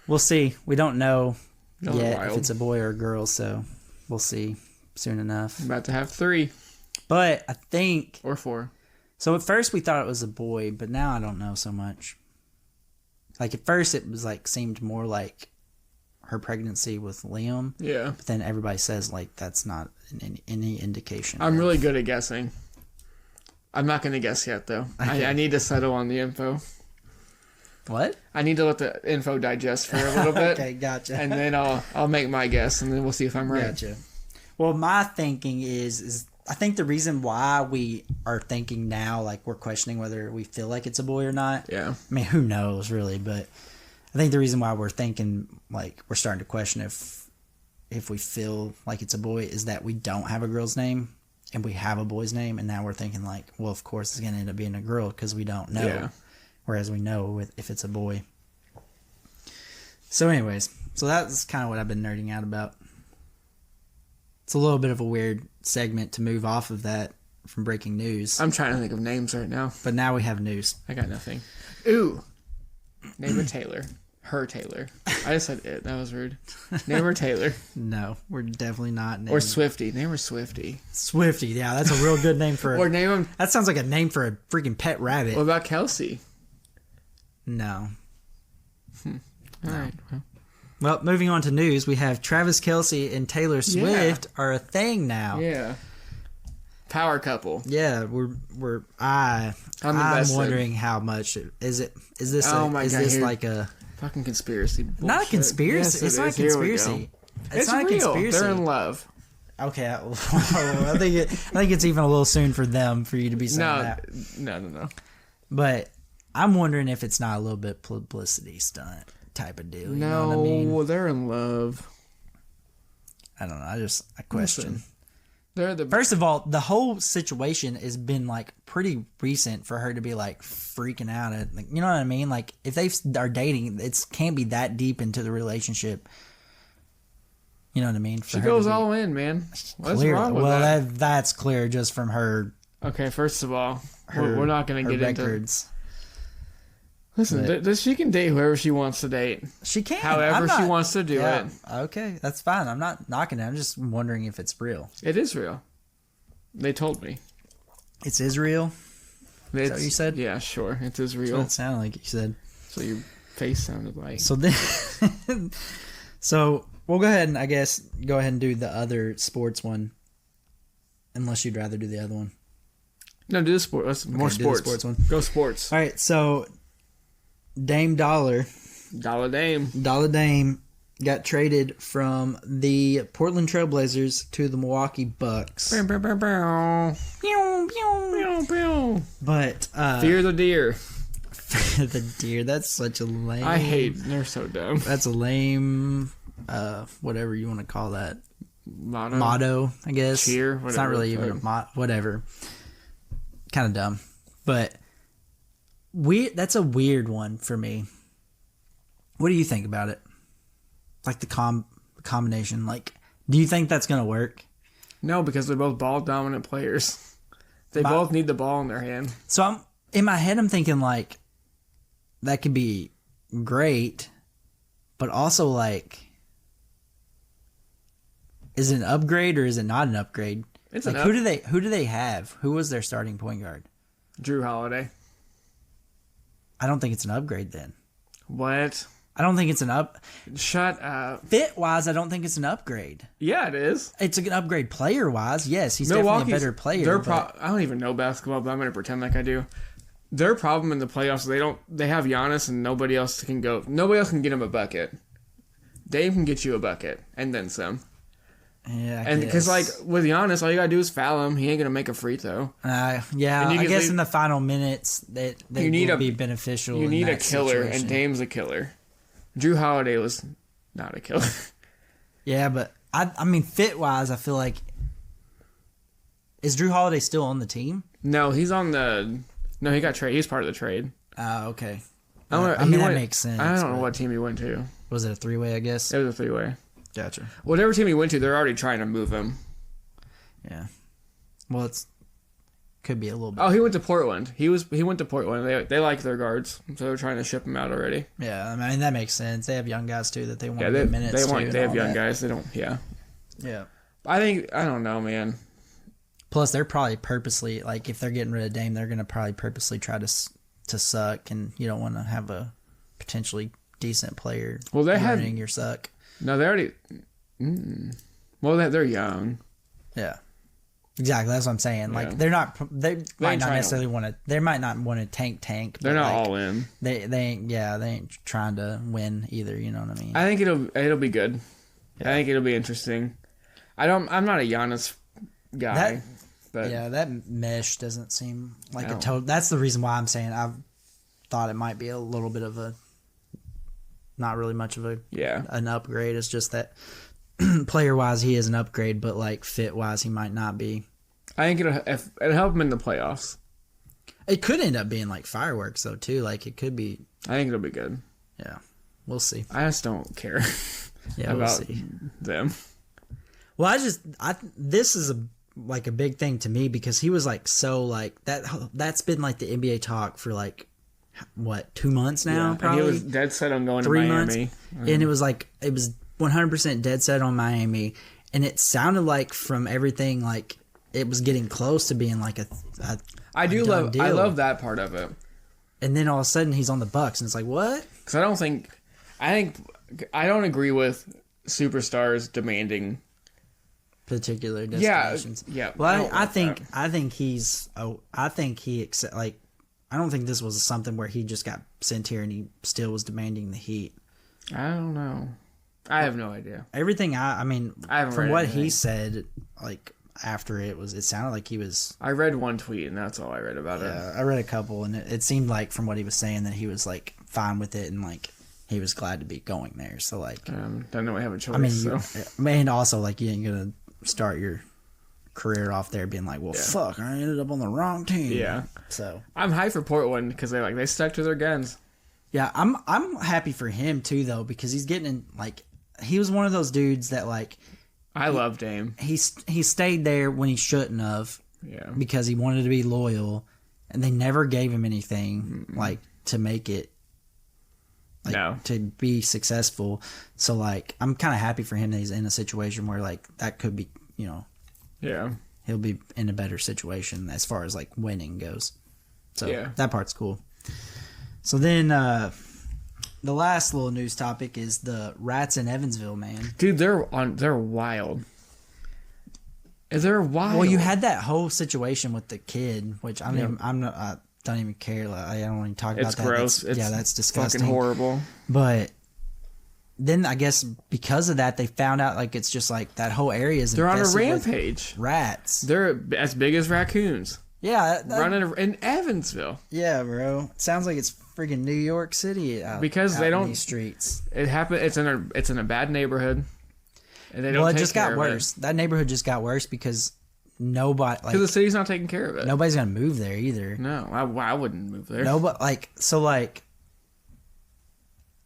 we'll see. We don't know yet if it's a boy or a girl, so we'll see soon enough. I'm about to have 3. But I think... Or 4. So at first we thought it was a boy, but now I don't know so much. Like at first it was like seemed more like her pregnancy with Liam. Yeah. But then everybody says like that's not any indication. I'm really good at guessing. I'm not going to guess yet, though. I need to settle on the info. What? I need to let the info digest for a little bit. Okay, gotcha. And then I'll make my guess, and then we'll see if I'm right. Gotcha. Well, my thinking is I think the reason why we are thinking now, like we're questioning whether we feel like it's a boy or not. Yeah. I mean, who knows, really? But I think the reason why we're thinking, like, we're starting to question if we feel like it's a boy is that we don't have a girl's name and we have a boy's name, and now we're thinking like, well, of course it's going to end up being a girl because we don't know. Yeah. Whereas we know if it's a boy. So anyways, so that's kind of what I've been nerding out about. It's a little bit of a weird segment to move off of that from breaking news. I'm trying to think of names right now. But now we have news. I got nothing. Ooh. Name her Taylor. Her Taylor. I just said it. That was rude. Name her Taylor. No, we're definitely not naming. Or Swifty. Name her Swifty. Swifty. Yeah, that's a real good name for Or name him. That sounds like a name for a freaking pet rabbit. What about Kelsey? No. All right. Well, moving on to news, we have Travis Kelce and Taylor Swift are a thing now. Yeah. Power couple. Yeah, I'm invested. wondering how much is this Oh my God, here- like a Fucking conspiracy bullshit. not a conspiracy. Yes, it's it not a is. Here we conspiracy. go. It's not real. a conspiracy. They're in love. Okay, I think it's even a little soon for them for you to be saying that. No. But I'm wondering if it's not a little bit publicity stunt type of deal. You know what I mean? They're in love. I don't know. I question. Listen, they're the First of all, the whole situation has been like pretty recent for her to be like freaking out at, like, you know what I mean? Like if they are dating, it can't be that deep into the relationship. You know what I mean? She goes all in, man. What's wrong with that? That's clear just from her. Okay, first of all, we're not going to get records. Listen, she can date whoever she wants to date. She can. However she wants to do it. Okay, that's fine. I'm not knocking it. I'm just wondering if it's real. It is real. They told me. It's Israel? Is that what you said? Yeah, sure. It's Israel. That's what it sounded like you said. So your face sounded like. So then, so we'll go ahead and go ahead and do the other sports one. Unless you'd rather do the other one. No, do the sport. Let's more sports. Do the sports one. Go sports. All right, so Dame Dollar Dame got traded from the Portland Trailblazers to the Milwaukee Bucks. Bow, bow, bow, bow. Pew, pew. Pew, pew. But Fear the deer. the deer. That's such a lame. I hate. They're so dumb. That's a lame. Whatever you want to call that. Motto. I guess. Cheer. It's not really even a whatever. Kind of dumb, but that's a weird one for me. What do you think about it? Like the combination. Like, do you think that's gonna work? No, because they're both ball dominant players. They both need the ball in their hand. So in my head, I'm thinking like that could be great, but also like, is it an upgrade or is it not an upgrade? It's like who do they have? Who was their starting point guard? Drew Holiday. I don't think it's an upgrade then. What? I don't think it's an up. Shut up. Fit wise, I don't think it's an upgrade. Yeah, it is. It's an upgrade player wise. Yes, he's definitely a better player. I don't even know basketball, but I'm going to pretend like I do. Their problem in the playoffs, they have Giannis and nobody else can go. Nobody else can get him a bucket. Dame can get you a bucket and then some. Yeah, and because like with Giannis, all you gotta do is foul him. He ain't gonna make a free throw. Yeah, I guess in the final minutes they would be beneficial. You need a killer, situation. and Dame's a killer. Drew Holiday was not a killer. Yeah, but I mean, fit wise, I feel like is Drew Holiday still on the team? No, he's on the. No, he got traded. He's part of the trade. Okay. That makes sense. I don't know what team he went to. Was it a 3-way? I guess it was a 3-way. Gotcha. Whatever team he went to, they're already trying to move him. Yeah. Well, could be a little bit. Oh, he went to Portland. He went to Portland. They like their guards, so they're trying to ship him out already. Yeah, I mean that makes sense. They have young guys too that they want minutes. They have young guys. They don't. Yeah. Yeah. I don't know, man. Plus, they're probably purposely like if they're getting rid of Dame, they're gonna probably purposely try to suck, and you don't want to have a potentially decent player. Well, they have your suck. No, they already. Well, they're young. Yeah, exactly. That's what I'm saying. Like they're not. They might not necessarily want to. They might not want to tank. They're not all in. They ain't. Yeah, they ain't trying to win either. You know what I mean? I think it'll be good. Yeah. I think it'll be interesting. I'm not a Giannis guy. But yeah, that mesh doesn't seem like a total. That's the reason why I'm saying I've thought it might be a little bit of a not really much of Yeah. an upgrade. It's just that player-wise, he is an upgrade, but like fit-wise, he might not be. I think it'll help him in the playoffs. It could end up being like fireworks, though, too. Like, it could be. I think it'll be good. Yeah. We'll see. I just don't care Yeah, about we'll see. them. Well, this is a big thing to me because he was like so like that's been like the NBA talk for like what 2 months now, Yeah. probably. And he was dead set on going 3 to months, Miami. and it was 100% dead set on Miami, and it sounded like from everything like it was getting close to being like I love that part of it. And then all of a sudden he's on the Bucks, and it's like what? Because I don't agree with superstars demanding Particular destinations. Yeah. Well, I think he's. Oh, I think he accept like. I don't think this was something where he just got sent here and he still was demanding the Heat. I don't know. I have no idea. Everything I mean, I from what anything. he said, like after it sounded like he was. I read one tweet and that's all I read about it. I read a couple, and it seemed like from what he was saying that he was like fine with it and like he was glad to be going there. So like, don't know. I have a choice. I mean, so. and also like you ain't gonna start your career off there being like, well, fuck, I ended up on the wrong team. Yeah. So I'm hyped for Portland because they stuck to their guns. yeah, I'm happy for him too though, because he's getting in, like he was one of those dudes that like I love Dame. he stayed there when he shouldn't have. Yeah. Because he wanted to be loyal, and they never gave him anything like to make it. Like, No. To be successful. So like I'm kind of happy for him that he's in a situation where like that could be, Yeah. he'll be in a better situation as far as like winning goes. So Yeah. that part's cool. So then the last little news topic is the rats in Evansville, man. Dude, they're wild. They're wild. Well, you had that whole situation with the kid, which I don't even care. Like, I don't even talk about It's that. gross. That's disgusting. Fucking horrible. But then I guess because of that, they found out like it's just like that whole area is They're on a infested with rampage. rats. They're as big as raccoons. Yeah, Running in Evansville. Yeah, bro. It sounds like it's freaking New York City out, Because out they in don't- these streets. It happened. It's in a bad neighborhood. And they don't Well, it take just care got of worse. That neighborhood just got worse because nobody like Because the city's not taking care of it. nobody's gonna move there either. No, I wouldn't move there. Nobody like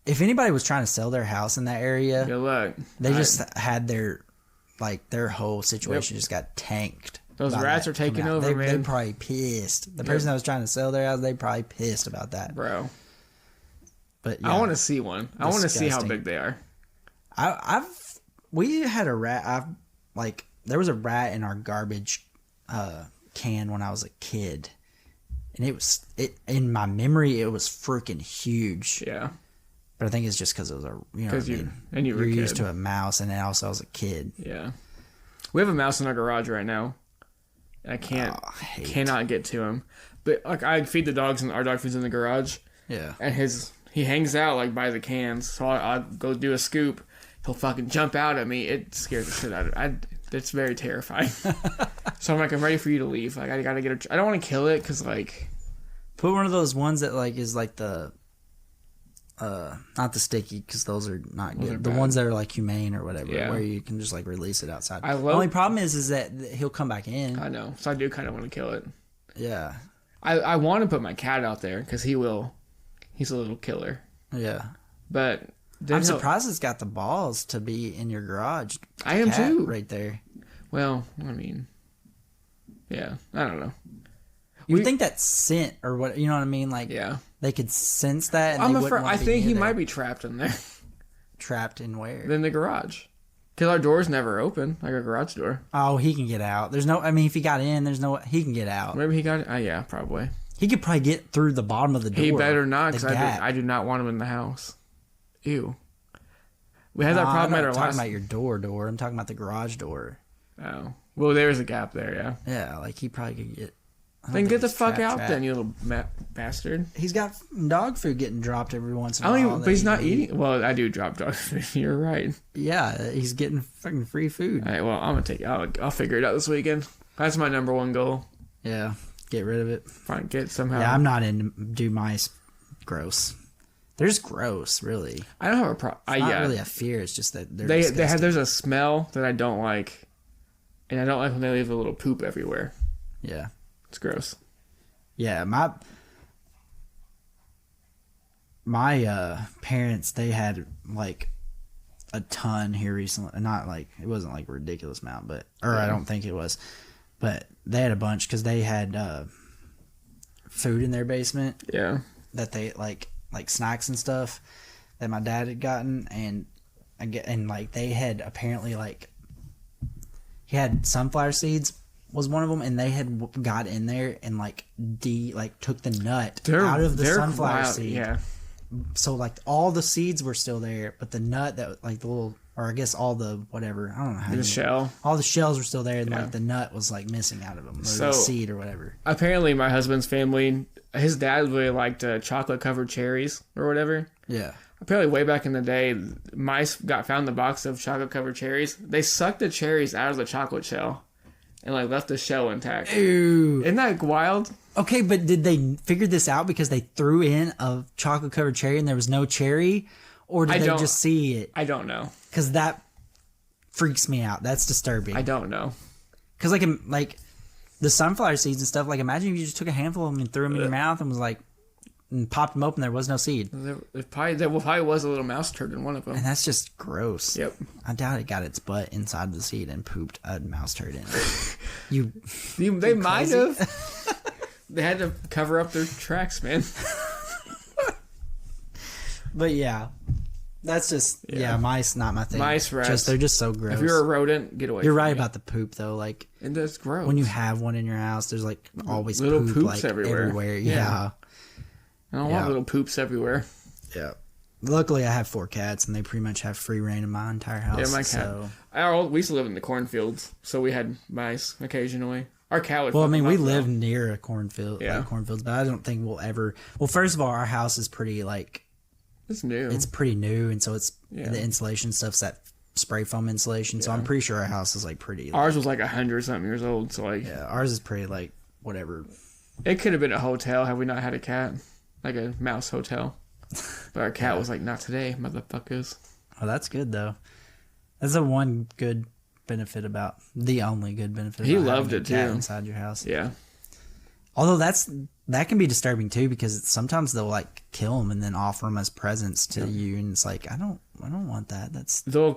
if anybody was trying to sell their house in that area, Good luck. they just had their whole situation just got tanked. Those by rats that are taking coming out. over, They man. probably pissed. The person that was trying to sell their house, they probably pissed about that. Bro. But I yeah, want to see one. I want to see how Disgusting. big they are. we had a rat. There was a rat in our garbage can when I was a kid, and it in my memory it was freaking huge. Yeah. But I think it's just because it was you were a used kid. to a mouse, and then also I was a kid. Yeah. We have a mouse in our garage right now. I cannot get to him. But like I feed the dogs and our dog food's in the garage. Yeah. And he hangs out like by the cans. So I'll go do a scoop. He'll fucking jump out at me. It scares the shit out of me. It's very terrifying. So I'm like, I'm ready for you to leave. Like I gotta get I don't want to kill it because like Put one of those ones that like is like the not the sticky because those are not Those good. are The bad. ones that are like humane or whatever, Yeah. where you can just like release it outside. I love- The only problem is that he'll come back in. I know. So I do kind of want to kill it. Yeah, I want to put my cat out there because he's a little killer. yeah. But then I'm he'll- surprised it's got the balls to be in your garage. I am Cat too. right there. Well, I mean, yeah, I don't know. You would think that scent or what? You know what I mean? Like, Yeah, they could sense that. And I'm they wouldn't afraid. wanna I be think near he there. might be trapped in there. Trapped in where? In the garage, because our door's never open, like our garage door. Oh, he can get out. There's no. I mean, if he got in, he can get out. Maybe he got. Yeah, probably. He could probably get through the bottom of the door. He better not, because the gap. I do not want him in the house. Ew. We had that No, problem I'm at not our talking last. about your door. I'm talking about the garage door. Oh, well, there's a gap there. Yeah. Yeah, like he probably could get. I don't Then think get the he's fuck trapped. out, then, you little bastard. He's got dog food getting dropped every once in I a don't while. even. that But he's he not can eat. eating. Well, I do drop dog food. You're right. Yeah, he's getting fucking free food. All right. Well, I'm gonna take. I'll figure it out this weekend. That's my number one goal. Yeah, get rid of it. Find get somehow. Yeah, I'm not into do mice. Gross. They're just gross, really. I don't have a problem. It's not really a fear. It's just that there's a smell that I don't like, and I don't like when they leave a little poop everywhere. Yeah, it's gross. Yeah, my parents, they had like a ton here recently. Not like it wasn't like a ridiculous amount, but I don't think it was. But they had a bunch because they had food in their basement. Yeah, that they like snacks and stuff that my dad had gotten, and like they had apparently like he had sunflower seeds was one of them, and they had got in there and like took the nut out of the sunflower seed. Yeah. So like all the seeds were still there, but the nut that like the little, or I guess all the whatever, I don't know how the shell, all the shells were still there, and like the nut was like missing out of them, or the seed or whatever. Apparently, my husband's family, his dad really liked chocolate covered cherries or whatever. Yeah. Apparently, way back in the day, mice found the box of chocolate covered cherries. They sucked the cherries out of the chocolate shell, and like left the shell intact. Ew. Isn't that wild? Okay, but did they figure this out because they threw in a chocolate covered cherry and there was no cherry, or did they just see it? I don't know. Because that freaks me out. That's disturbing. I don't know. Because like the sunflower seeds and stuff. Like imagine if you just took a handful of them and threw them in your mouth and was like, and popped them open. There was no seed. There probably was a little mouse turd in one of them. And that's just gross. Yep. I doubt it got its butt inside the seed and pooped a mouse turd in it. They might have. They had to cover up their tracks, man. But yeah, that's just mice not my thing. Mice, rats, they're just so gross. If you're a rodent, get away. You're right about the poop though. Like, and that's gross. When you have one in your house, there's like always little poop, poops like, everywhere. Yeah. I don't want little poops everywhere. Yeah. Luckily, I have 4 cats, and they pretty much have free reign in my entire house. Yeah, my cat. We used to live in the cornfields, so we had mice occasionally. Our cat would. Well, I mean, we live near a cornfield, yeah. like cornfields, but I don't think we'll ever. Well, first of all, our house is pretty like. It's new. It's pretty new, and so it's the insulation stuff's that spray foam insulation. So I'm pretty sure our house is like pretty. Ours was like 100-something years old, so like. Yeah, ours is pretty like whatever. It could have been a hotel had we not had a cat, like a mouse hotel. But our cat was like, not today, motherfuckers. Oh, that's good though. That's the one good benefit about the only good benefit. He loved it too. Inside your house, yeah. Although that can be disturbing too, because sometimes they'll like kill them and then offer them as presents to you, and it's like I don't want that. That's they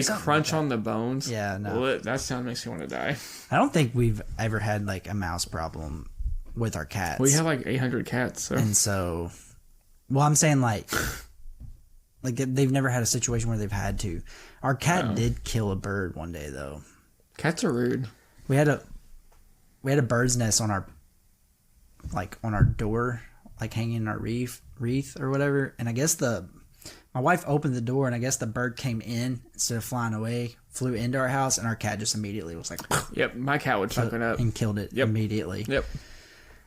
crunch on the bones. Yeah, no, that sound makes me want to die. I don't think we've ever had like a mouse problem with our cats. We have like 800 cats, so. And so, well, I'm saying like they've never had a situation where they've had to. Our cat did kill a bird one day though. Cats are rude. We had a bird's nest on our door, like hanging in our wreath or whatever. And I guess my wife opened the door, and I guess the bird came in instead of flying away, flew into our house, and our cat just immediately was like, "Yep, my cat would chuck it up and killed it immediately." Yep.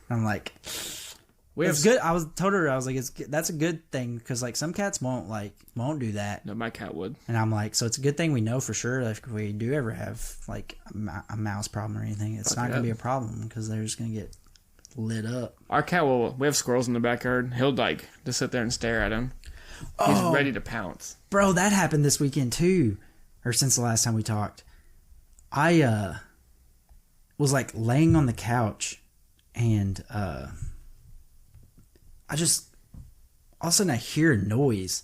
And I'm like, it's good. I told her, I was like, that's a good thing, because like some cats won't do that. No, my cat would. And I'm like, so it's a good thing we know for sure that if we do ever have like a mouse problem or anything, it's not gonna be a problem, because they're just gonna get lit up. Our cat we have squirrels in the backyard. He'll like just sit there and stare at them. He's ready to pounce. Bro, that happened this weekend too, or since the last time we talked. I was like laying on the couch, and I just all of a sudden I hear a noise.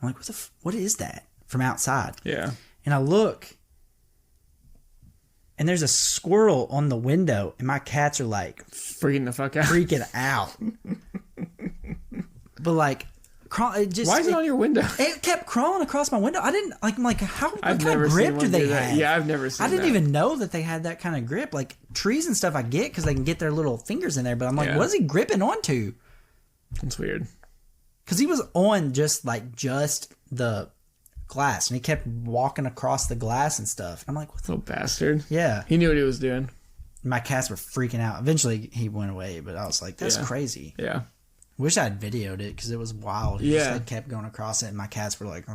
I'm like, what is that from outside? Yeah. And I look, and there's a squirrel on the window, and my cats are like freaking the fuck out. Freaking out. But like, why is it on your window? It kept crawling across my window. I didn't like. I'm like, what kind of grip do they have? Yeah, I've never seen. I didn't even know that they had that kind of grip. Like trees and stuff, I get because they can get their little fingers in there. But I'm like, what is he gripping onto? That's weird. Because he was on just the glass, and he kept walking across the glass and stuff. I'm like, what the little bastard? Yeah, he knew what he was doing. My cats were freaking out. Eventually, he went away, but I was like, that's crazy. Yeah. Wish I'd videoed it because it was wild. He just like kept going across it, and my cats were like,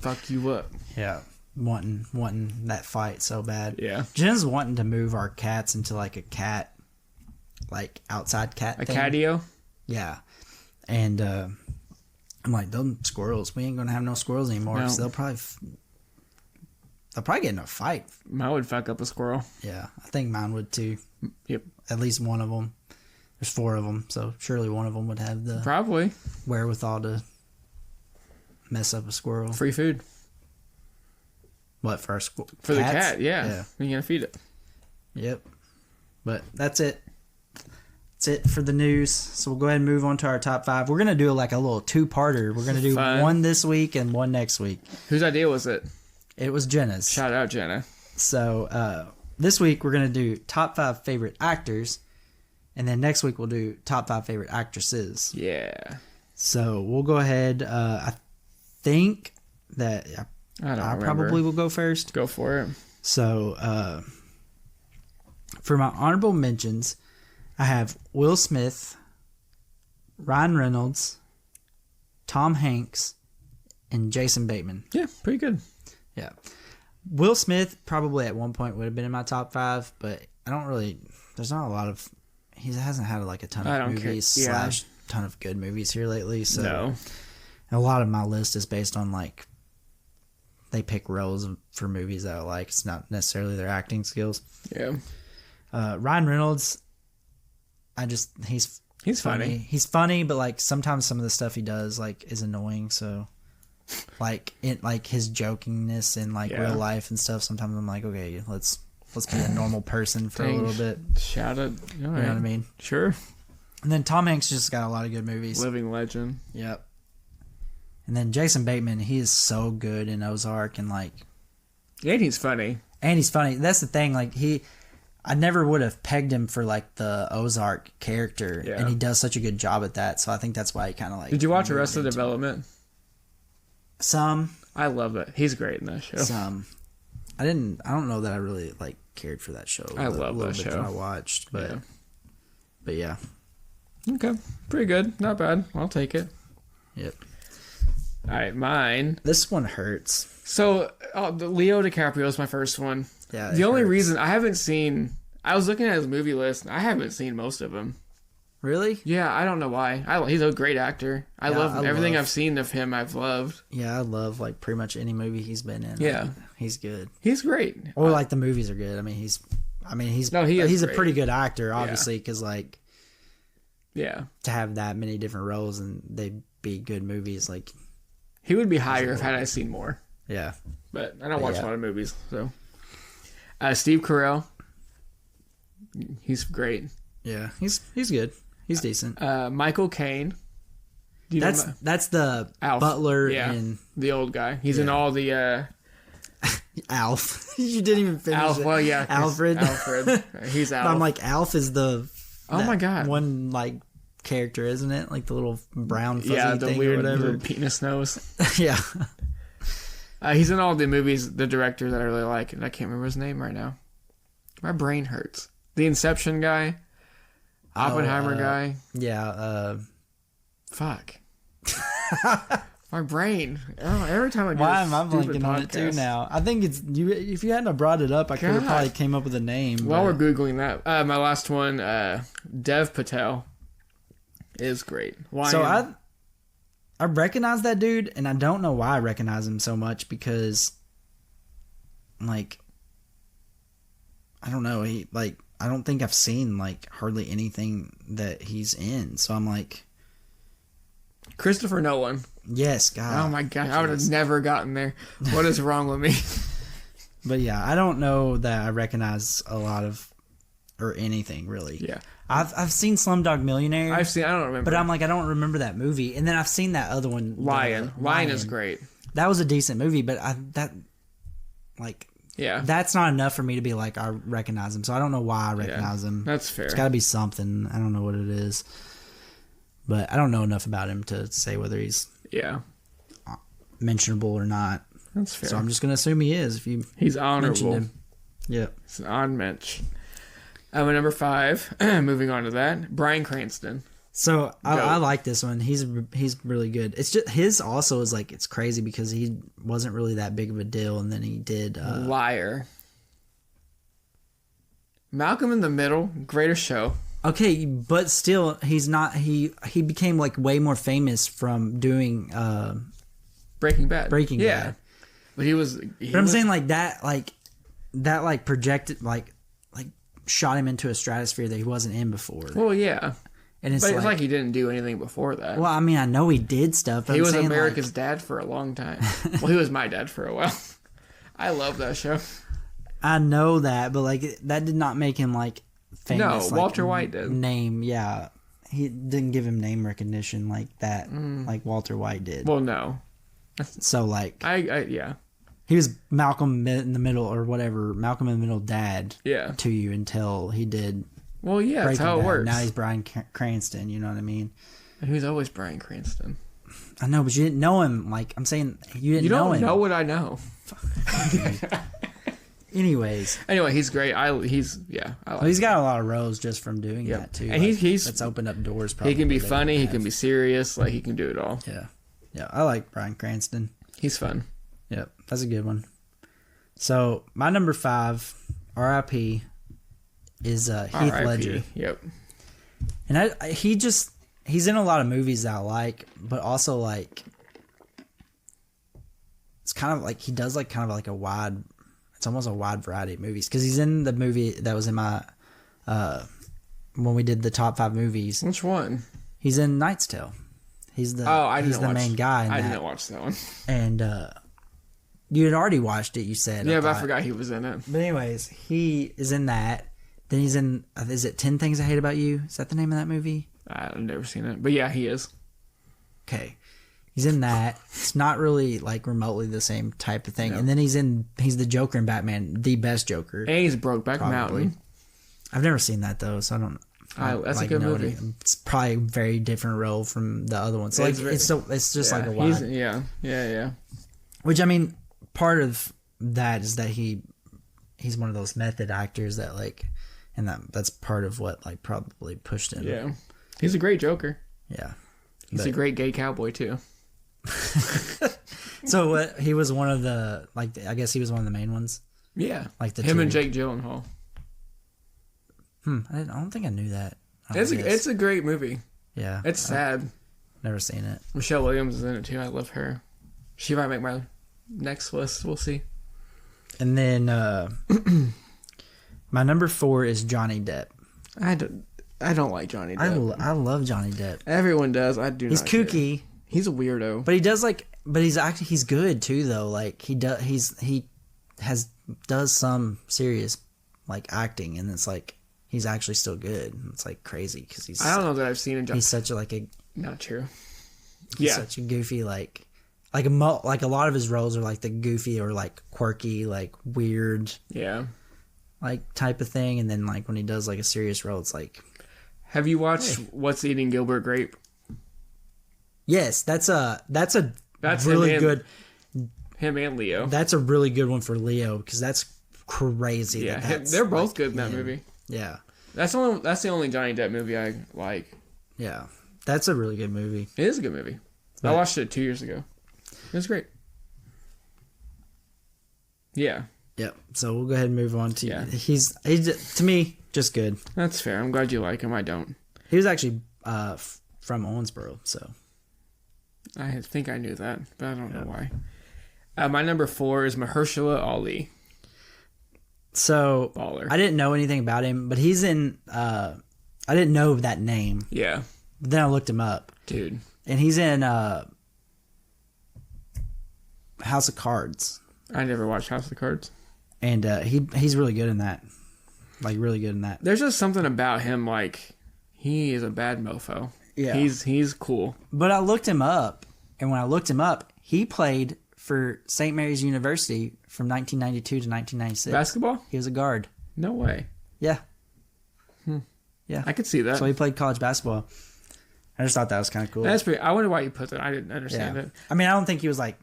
fuck you up. Yeah. Wanting that fight so bad. Yeah. Jen's wanting to move our cats into like a cat, like outside cat thing. Catio? Yeah. And I'm like, them squirrels, we ain't gonna have no squirrels anymore because they'll probably get in a fight. Mine would fuck up a squirrel. Yeah, I think mine would too. Yep. At least one of them. There's 4 of them, so surely one of them would have the Probably wherewithal to mess up a squirrel. free food What, for our for the cat. Yeah. You're gonna feed it. Yep. But that's it. That's it for the news. So we'll go ahead and move on to our top 5. We're gonna do like a little 2-parter. We're gonna do Fun. one this week and one next week. Whose idea was it? It was Jenna's. Shout out, Jenna. So this week we're gonna do top 5 favorite actors, and then next week we'll do top 5 favorite actresses. Yeah. So we'll go ahead. I think that I probably will go first. Go for it. So for my honorable mentions, I have Will Smith, Ryan Reynolds, Tom Hanks, and Jason Bateman. Yeah, pretty good. Yeah. Will Smith probably at one point would have been in my top 5, but I don't really... There's not a lot of... He hasn't had like a ton of movies / ton of good movies here lately. So No. a lot of my list is based on like... They pick roles for movies that I like. It's not necessarily their acting skills. Yeah. Ryan Reynolds... He's funny. He's funny, but like sometimes some of the stuff he does like is annoying. So, like his jokingness in like real life and stuff. Sometimes I'm like, okay, let's be a normal person for a little bit. Shout out. You know what I mean? Sure. And then Tom Hanks just got a lot of good movies. Living legend. Yep. And then Jason Bateman, he is so good in Ozark and like. And he's funny. That's the thing. Like I never would have pegged him for like the Ozark character, and he does such a good job at that. So I think that's why he kind of like. Did you watch Arrested Development? Some. I love it. He's great in that show. Some. I don't know that I really like cared for that show. I love that show. That I watched, but yeah. Okay, pretty good. Not bad. I'll take it. Yep. All right, mine. This one hurts. So the Leo DiCaprio is my first one. Yeah. The only reason I haven't seen, I was looking at his movie list. I haven't seen most of them. Really? Yeah, I don't know why. He's a great actor. I love everything I've seen of him. I've loved. Yeah, I love like pretty much any movie he's been in. Yeah, like, he's good. He's great. Or like the movies are good. I mean, he's a pretty good actor, obviously, because like, to have that many different roles and they be good movies, like he would be higher if had I seen more. Yeah, but I don't watch a lot of movies, so. Steve Carell, he's great. Yeah, he's good. He's decent. Michael Caine. That's the Alf. butler in the old guy. He's in all the Alf. You didn't even finish Alf. it. Well, yeah, Alfred. He's Alf. I'm like Alf is the my god one like character, isn't it? Like the little brown fuzzy the thing weird or whatever. little penis nose. Yeah. He's in all the movies. The director that I really like, and I can't remember his name right now. My brain hurts. The Inception guy, Oppenheimer guy. Yeah. Fuck. My brain. Oh, every time I do why am I blanking on it too now? I think it's you. If you hadn't have brought it up, I could have probably came up with a name. While we're googling that, my last one, Dev Patel, is great. So I recognize that dude, and I don't know why I recognize him so much because, like, I don't know. I don't think I've seen like hardly anything that he's in. So I'm like, Christopher Nolan. Yes, God. Oh my God, I would have never gotten there. What is wrong with me? But yeah, I don't know that I recognize a lot of or anything really. Yeah. I've seen Slumdog Millionaire. I don't remember. But I'm like, I don't remember that movie. And then I've seen that other one. Lion. Lion is great. That was a decent movie, but that's not enough for me to be like, I recognize him. So I don't know why I recognize him. That's fair. It's got to be something. I don't know what it is. But I don't know enough about him to say whether he's mentionable or not. That's fair. So I'm just going to assume he is if you He's honorable. him. Yep. It's an odd mensch. My number 5, moving on to that, Bryan Cranston. So I like this one. He's really good. It's just his also is like, it's crazy because he wasn't really that big of a deal, and then he did Liar. Malcolm in the Middle, greatest show. Okay, but still, he's not. He became like way more famous from doing Breaking Bad. Breaking Bad. But he was. But I'm saying like that projected like shot him into a stratosphere that he wasn't in before. Well, yeah. And it's But it's like he didn't do anything before that. Well, I mean, I know he did stuff. But he I'm was saying, America's dad for a long time. Well, he was my dad for a while. I love that show. I know that, but like that did not make him like famous. No, Walter White did. Name, yeah. He didn't give him name recognition like that, like Walter White did. Well, no. So like, yeah. he was Malcolm in the Middle or whatever, Malcolm in the Middle dad. Yeah. To you until he did. Well, yeah, that's how it works. Now he's Bryan Cranston. You know what I mean? And he was always Bryan Cranston. I know, but you didn't know him. Like I'm saying, you didn't know him. You don't know what I know. Anyways. Anyway, he's great. I like he's got a lot of roles just from doing that too. And like, he's that's opened up doors. Probably he can be funny. He can be serious. Like he can do it all. Yeah, yeah. I like Bryan Cranston. He's fun. Yep, that's a good one. So my number 5, R.I.P. is Heath Ledger. Yep. And he's in a lot of movies that I like, but also like it's kind of like he does like kind of like it's almost a wide variety of movies because he's in the movie that was in my when we did the top 5 movies. Which one? He's in Knight's Tale. He's the main guy. I didn't watch that one. And you had already watched it. You said but I forgot he was in it. But anyways, he is in that. Then he's in. Is it 10 Things I Hate About You? Is that the name of that movie? I've never seen it, but yeah, he is. Okay, he's in that. It's not really like remotely the same type of thing. No. And then he's the Joker in Batman, the best Joker. And he's Brokeback Mountain. I've never seen that though, so I don't. That's a good movie. It's probably a very different role from the other ones. So like it's just like a wide. Yeah. Which I mean, part of that is that he's one of those method actors that like, and that's part of what like probably pushed him. Yeah, he's a great Joker. Yeah, he's a great gay cowboy too. So what? He was one of the I guess he was one of the main ones. Yeah, like him and Jake Gyllenhaal. I don't think I knew that. It's a great movie. Yeah, it's sad. Never seen it. Michelle Williams is in it too. I love her. She might make my next list. We'll see. And then my number 4 is Johnny Depp. I don't like Johnny Depp. I love Johnny Depp. Everyone does. I do. He's not kooky. Care. He's a weirdo. But he does he's good too though. Like he does some serious like acting, and it's like he's actually still good. It's like crazy because he's. I don't know that I've seen him. He's such a Not true. He's such a goofy like a lot of his roles are like the goofy or like quirky like weird like type of thing, and then like when he does like a serious role, it's like. Have you watched What's Eating Gilbert Grape? Yes, that's really good. Him and Leo. That's a really good one for Leo because that's crazy. Yeah, they're both good in that movie. Yeah, that's the only Johnny Depp movie I like. Yeah, that's a really good movie. It is a good movie. I watched it 2 years ago. It was great. Yeah. Yep. So we'll go ahead and move on to he's to me just good. That's fair. I'm glad you like him. I don't. He was actually from Owensboro, so I think I knew that, but I don't know why. My number 4 is Mahershala Ali. So Baller. I didn't know anything about him, but he's in. I didn't know that name. Yeah. But then I looked him up, dude, and he's in House of Cards. I never watched House of Cards, and he's really good in that. Like really good in that. There's just something about him, like he is a bad mofo. Yeah, he's cool. But I looked him up, and when I looked him up, he played for St. Mary's University from 1992 to 1996. Basketball? He was a guard. No way. Yeah. Yeah, I could see that. So he played college basketball. I just thought that was kind of cool. That's pretty. I wonder why you put that. I didn't understand it. I mean, I don't think he was like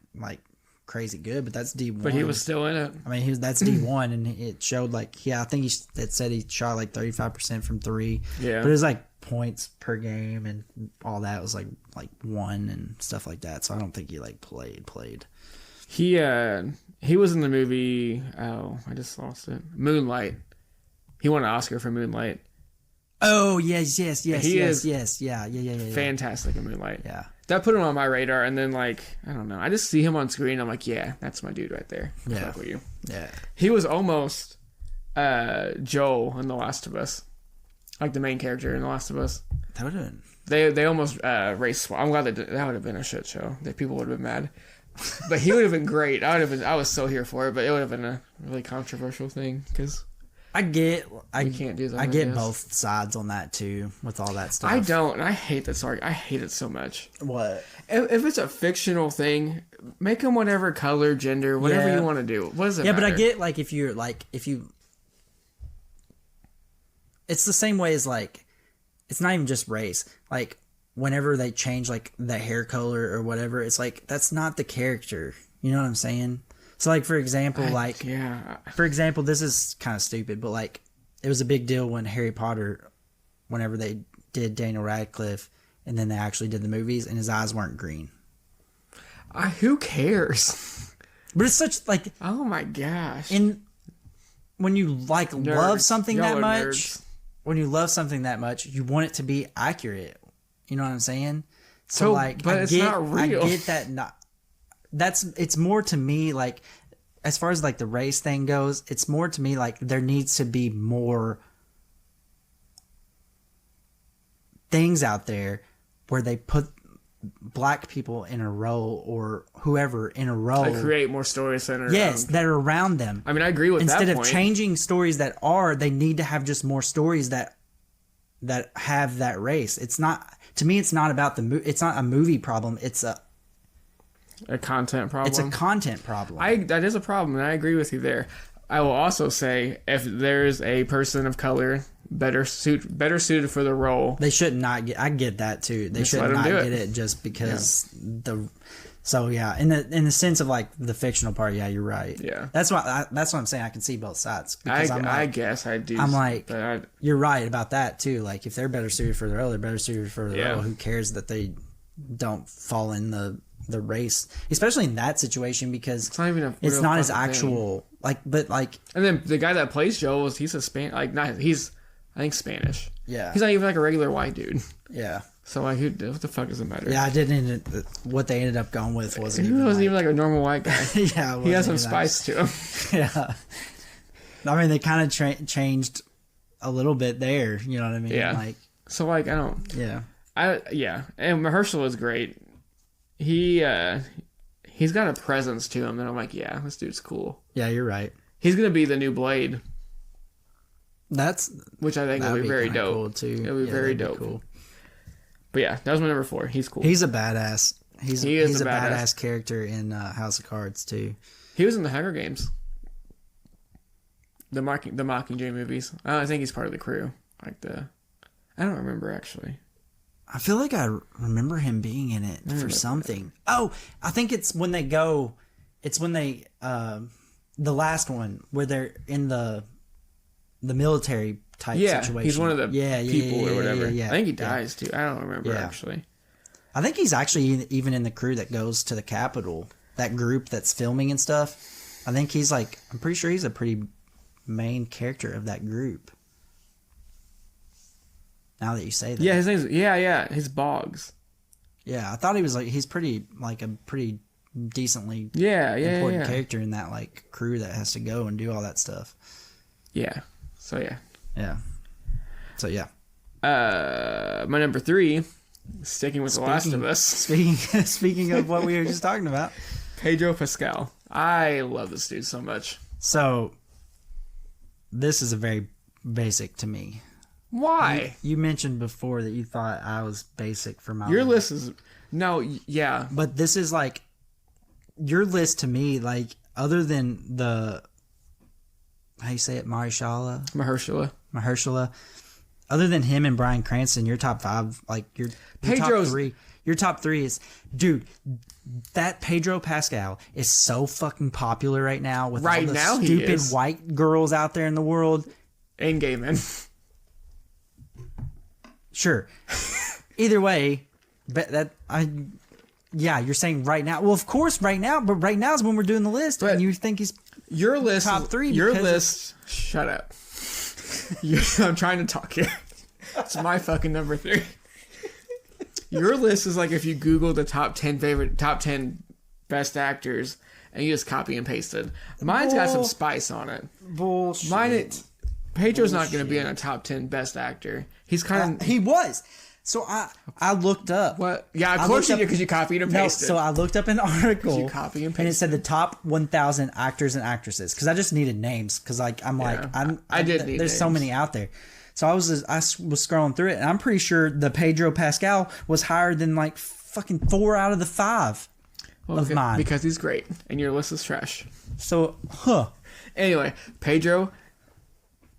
crazy good, but that's D1. But he was still in it. I mean, that's D1, and it showed like I think it said he shot like 35% from 3. Yeah, but it was like points per game and all that was like 1 and stuff like that. So I don't think he like played. He was in the movie. Oh, I just lost it. Moonlight. He won an Oscar for Moonlight. Oh yes, yes, yes, He yes, is yes, yeah. fantastic in Moonlight. Yeah. That put him on my radar, and then like I don't know, I just see him on screen. I'm like, yeah, that's my dude right there. I fuck with you. Yeah. He was almost Joel in The Last of Us, like the main character in The Last of Us. That would have been. They almost race swap. I'm glad that would have been a shit show. That people would have been mad, but he would have been great. I was so here for it, but it would have been a really controversial thing because. I get can't do that. I get both sides on that too with all that stuff. I don't, and I hate that. Sorry, I hate it so much. What? If it's a fictional thing, make them whatever color, gender, whatever you want to do. What does it matter? But I get if you. It's the same way as like, it's not even just race. Like whenever they change like the hair color or whatever, it's like that's not the character. You know what I'm saying? So, like, for example, this is kind of stupid, but, like, it was a big deal when Harry Potter, whenever they did Daniel Radcliffe, and then they actually did the movies, and his eyes weren't green. Who cares? But it's such, like... Oh, my gosh. When you, like, nerds. love something Y'all that much... Nerds. When you love something that much, you want it to be accurate. You know what I'm saying? So, like, but not real. I get that not... It's more to me like, as far as like the race thing goes, it's more to me like there needs to be more things out there where they put black people in a role or whoever in a role. To create more stories centered around. That are around them. I mean, I agree with that point. Instead of changing stories they need to have just more stories that have that race. It's not, to me, it's not about it's not a movie problem. It's a content problem. It's a content problem. That is a problem, and I agree with you there. I will also say if there's a person of color better suited for the role, they should not get. I get that too. They should not get it just because So yeah, in the sense of like the fictional part, yeah, you're right. Yeah, that's what I'm saying. I can see both sides. I guess I do. I'm like, you're right about that too. Like if they're better suited for the role, they're better suited for the role. Who cares that they don't fall in the race, especially in that situation, because it's not as actual thing. And then the guy that plays Joel he's a I think Spanish. Yeah, he's not even like a regular white dude. Yeah. So like, what the fuck does it matter? Yeah, what they ended up going with wasn't. He wasn't even like a normal white guy. Yeah, he has some spice to him. Yeah, I mean they kind of changed a little bit there. You know what I mean? Yeah. Like, so like I don't. Yeah. And Mahershala is great. He's got a presence to him that I'm like, yeah, this dude's cool. Yeah, you're right. He's gonna be the new Blade. Which I think will be very dope. Cool too. It'll be very dope. Cool. But yeah, that was my number 4. He's cool. He's a badass. He's a badass character in House of Cards too. He was in the Hunger Games. The Mockingjay movies. I think he's part of the crew. I don't remember actually. I feel like I remember him being in it for something. Oh, I think it's when they go. It's when they the last one where they're in the military type situation. He's one of the people or whatever. Yeah. I think he dies too. I don't remember actually. I think he's actually even in the crew that goes to the Capitol. That group that's filming and stuff. I think he's like. I'm pretty sure he's a pretty main character of that group. Now that you say that. Yeah, his name's he's Boggs. Yeah, I thought he was like he's pretty like a pretty decently important character in that like crew that has to go and do all that stuff. Yeah. So yeah. Yeah. So yeah. My number 3, sticking with The Last of Us. Speaking of what we were just talking about, Pedro Pascal. I love this dude so much. So this is a very basic to me. Why? You mentioned before that you thought I was basic for my list is yeah. But this is like your list to me, like other than the how you say it, Mahershala. Other than him and Bryan Cranston, your top 5, like your top 3. Your top 3 is, dude, that Pedro Pascal is so fucking popular right now with all the stupid white girls out there in the world. And gay men. Sure. Either way, but you're saying right now. Well, of course, right now, but right now is when we're doing the list, and you think he's your list top 3. Your list. Shut up. I'm trying to talk here. It's my fucking number 3. Your list is like if you Google the top 10 best actors and you just copy and paste it. Mine's got some spice on it. Bullshit. Pedro's not going to be in a top 10 best actor. He's kind of... he was. So I looked up. What? Yeah, of course you did because you copied and pasted. So I looked up an article. You copy and paste. And it said the top 1,000 actors and actresses. Because I just needed names. Because there's so many out there. So I was scrolling through it, and I'm pretty sure the Pedro Pascal was higher than like fucking 4 out of the 5 of mine. Because he's great, and your list is trash. So, Anyway, Pedro,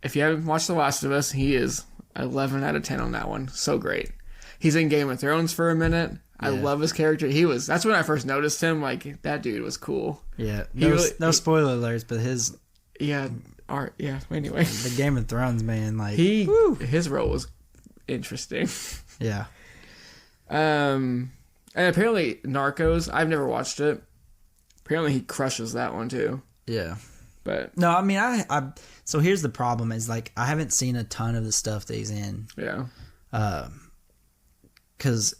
if you haven't watched The Last of Us, he is 11 out of 10 on that one. So great. He's in Game of Thrones for a minute. I love his character. That's when I first noticed him. Like, that dude was cool. Yeah. No spoiler alerts, but his... Yeah. Art. Yeah. Anyway. The Game of Thrones, man. Like... His role was interesting. Yeah. And apparently Narcos, I've never watched it. Apparently he crushes that one too. Yeah. But... No, I mean, I so here's the problem is, like, I haven't seen a ton of the stuff that he's in. Yeah. Because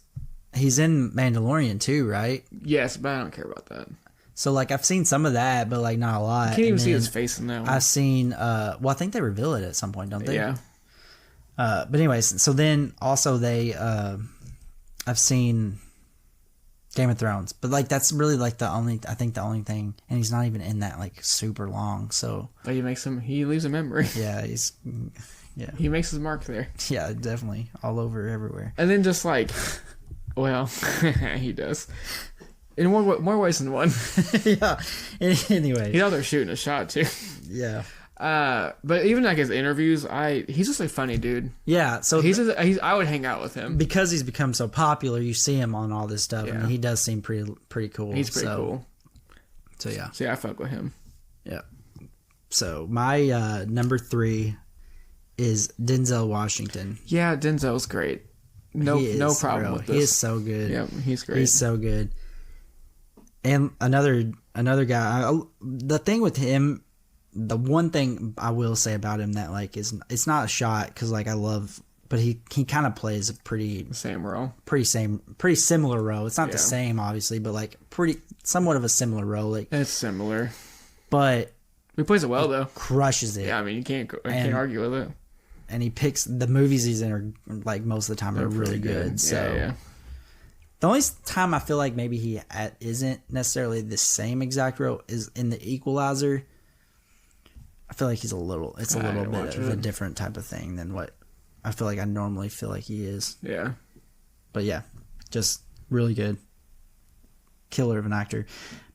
he's in Mandalorian too, right? Yes, but I don't care about that. So, like, I've seen some of that, but, like, not a lot. I can't even see his face in that one. I've seen, well, I think they reveal it at some point, don't they? Yeah. But anyways, so then also I've seen Game of Thrones, but, like, that's really, like, the only thing, and he's not even in that, like, super long, so. But he leaves a memory. Yeah, He makes his mark there. Yeah, definitely. All over, everywhere. And then just, like, well, he does. In more ways than one. Yeah. Anyway. He's out there shooting a shot, too. Yeah. But even like his interviews, he's just a funny dude. Yeah. So I would hang out with him. Because he's become so popular, you see him on all this stuff, and he does seem pretty cool. He's pretty cool. So, yeah. So, yeah, I fuck with him. Yeah. So, my number 3 is Denzel Washington. Yeah, Denzel's great. No problem with this. He is so good. Yeah, he's great. He's so good. And another guy, the thing with him, the one thing I will say about him that, like, it's not a shot because, like, but he kind of plays a pretty similar role. It's not the same, obviously, but, like, somewhat of a similar role. Like, it's similar, but he plays it well though. Crushes it. Yeah, I mean you can't argue with it. And he picks the movies he's in are, like, most of the time are really good. So. Yeah. The only time I feel like maybe he isn't necessarily the same exact role is in The Equalizer. I feel like it's a little bit of a different type of thing than what I feel like I normally feel like he is. Yeah. But yeah, just really good. Killer of an actor.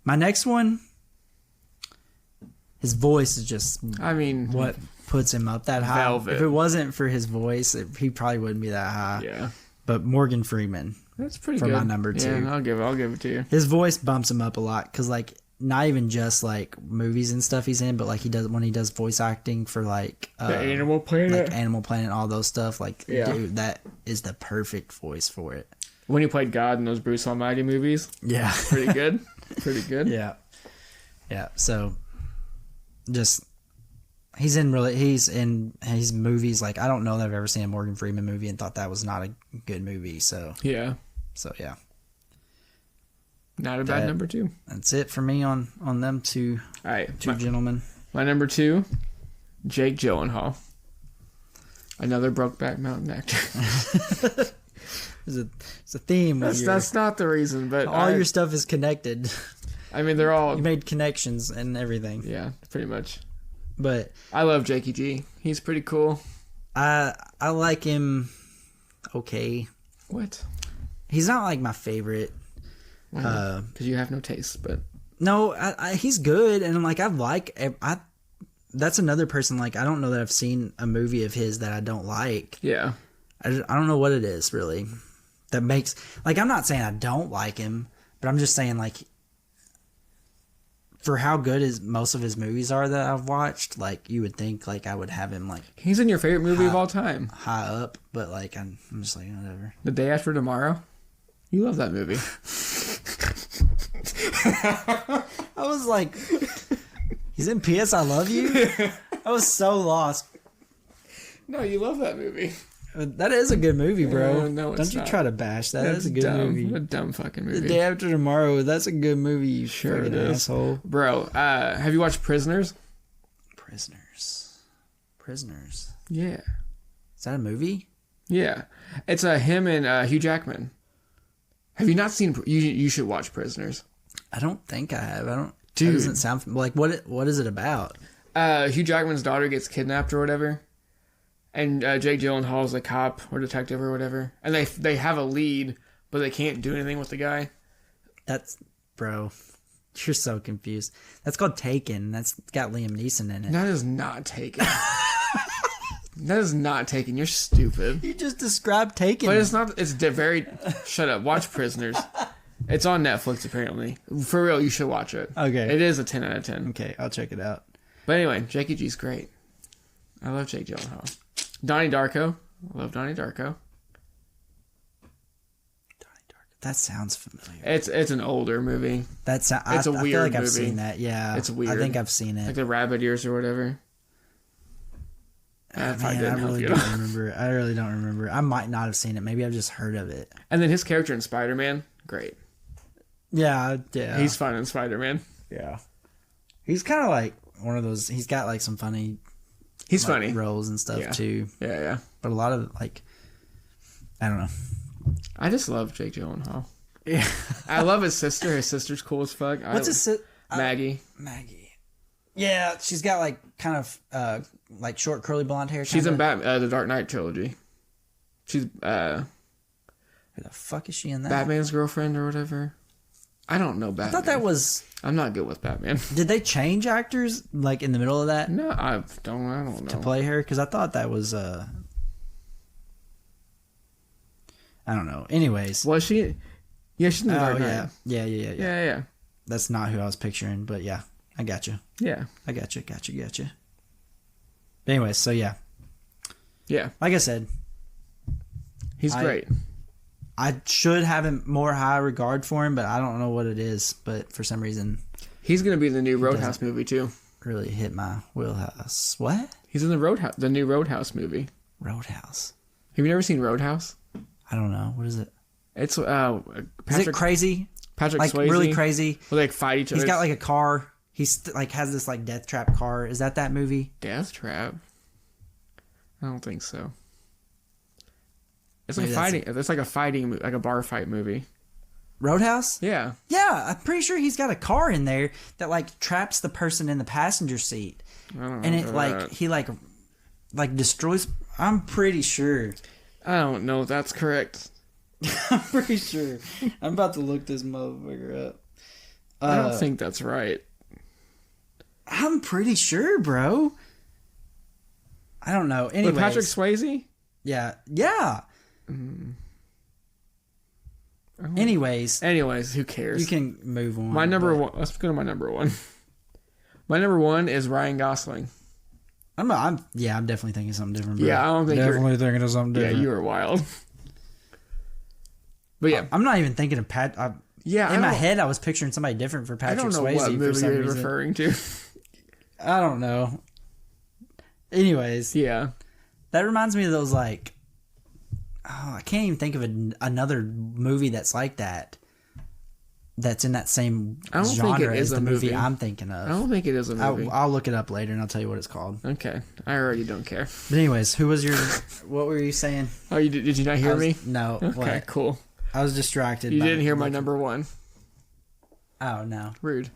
My next one, his voice is just, I mean, what puts him up that high. Velvet. If it wasn't for his voice, he probably wouldn't be that high. Yeah. But Morgan Freeman. That's pretty for good. My number 2. Yeah, I'll give it to you. His voice bumps him up a lot because, like, not even just, like, movies and stuff he's in, but, like, when he does voice acting for, like, the Animal Planet, and all those stuff, like, dude, that is the perfect voice for it. When he played God in those Bruce Almighty movies, yeah, pretty good, pretty good. Yeah. So, just he's in movies, like, I don't know that I've ever seen a Morgan Freeman movie and thought that was not a good movie. So yeah. Not a bad number 2. That's it for me on them two. All right, two gentlemen. My number 2, Jake Gyllenhaal, another Brokeback Mountain actor. It's a theme. That's not the reason, but all your stuff is connected. I mean, they're all... You made connections and everything. Yeah, pretty much. But I love Jakey G. He's pretty cool. I like him. Okay. What? He's not like my favorite. Because you have no taste, but no, he's good, and like that's another person. Like, I don't know that I've seen a movie of his that I don't like. Yeah, I don't know what it is really that makes, like, I'm not saying I don't like him, but I'm just saying, like, for how good most of his movies are that I've watched, like, you would think, like, I would have him, like, he's in your favorite movie of all time, high up, but, like, I'm just like, whatever. The Day After Tomorrow. You love that movie. I was like, he's in P.S. I Love You? I was so lost. No, you love that movie. That is a good movie, bro. No, it's Don't you not. try to bash that. That's a good dumb. movie. A dumb fucking movie. The Day After Tomorrow. That's a good movie. You Sure fucking it is. asshole. Bro, have you watched Prisoners? Prisoners. Yeah. Is that a movie? Yeah. It's him and Hugh Jackman. Have you not seen... You should watch Prisoners. I don't think I have. I don't. Dude. That doesn't sound like what is it about? Hugh Jackman's daughter gets kidnapped or whatever. And Jake Gyllenhaal's a cop or detective or whatever. And they have a lead, but they can't do anything with the guy. Bro, you're so confused. That's called Taken. That's got Liam Neeson in it. That is not Taken. That is not Taken. You're stupid. You just described Taken. But it's not... It's very... Shut up. Watch Prisoners. It's on Netflix, apparently. For real, you should watch it. Okay. It is a 10 out of 10. Okay, I'll check it out. But anyway, Jakey G's great. I love Jake Gyllenhaal. Donnie Darko. I love Donnie Darko. That sounds familiar. It's an older movie. It's a It's a I weird feel like I've movie. seen that. Yeah, It's weird. I think I've seen it. Like the rabbit ears or whatever. That probably Man, didn't I help really you. don't remember. I really don't remember. I might not have seen it. Maybe I've just heard of it. And then his character in Spider-Man, great. Yeah. He's fun in Spider-Man. Yeah. He's kind of like one of those. He's got like some funny. He's like, funny. roles and stuff Yeah. too. Yeah. But a lot of like, I don't know. I just love Jake Gyllenhaal. Yeah. I love his sister. His sister's cool as fuck. What's his Maggie. Maggie. Yeah, she's got like kind of like short curly blonde hair. She's kinda. in the Dark Knight trilogy. She's Who the fuck is she in that? Batman's girlfriend or whatever. I don't know Batman. I thought that was. I'm not good with Batman. Did they change actors like in the middle of that No, I don't know. to play her? Because I thought that was. I don't know. Anyways. Was she? Yeah, she's in the Dark Knight. Yeah. Yeah. That's not who I was picturing, but yeah, I got you. Yeah. I got you. But anyways, so yeah, Yeah. like I said, He's great. I should have more high regard for him, but I don't know what it is. But for some reason, He's gonna be in the new Roadhouse movie too. really hit my wheelhouse. What? He's in the new Roadhouse movie. Roadhouse? Have you never seen Roadhouse? I don't know. What is it? It's Is it crazy? Patrick Like Swayze. really crazy? Where they like fight each other. He's got like a car. He's like has this like death trap car. Is that movie? Death Trap. I don't think so. It's like Maybe fighting. It's like a fighting, like a bar fight movie. Roadhouse? Yeah. Yeah, I'm pretty sure he's got a car in there that like traps the person in the passenger seat, I don't and it know like that. he like destroys. I'm pretty sure. I don't know if that's correct. I'm pretty sure. I'm about to look this motherfucker up. I don't think that's right. I'm pretty sure, bro. I don't know. Anyways, With Patrick Swayze? yeah. Anyways, Who cares? you can move on. My number one. Let's go to my number one. My number one is Ryan Gosling. I'm definitely thinking something different. Bro. Yeah, I don't think definitely thinking of something different. Yeah, you were wild. But yeah, I'm not even thinking of Pat. In my head, I was picturing somebody different for I Patrick don't know Swayze what for movie some you're reason. referring to. I don't know. Anyways, Yeah, that reminds me of those like. Oh, I can't even think of another movie that's like that. That's in that same I don't think genre it as is the a movie movie. I'm thinking I of. don't think it is a movie. I'll look it up later and I'll tell you what it's called. Okay, I already don't care. But anyways, who was your? What were you saying? Oh, did you not hear me? No. Okay, What? cool. I was distracted. You by didn't hear my looking- number one. Oh no. Rude.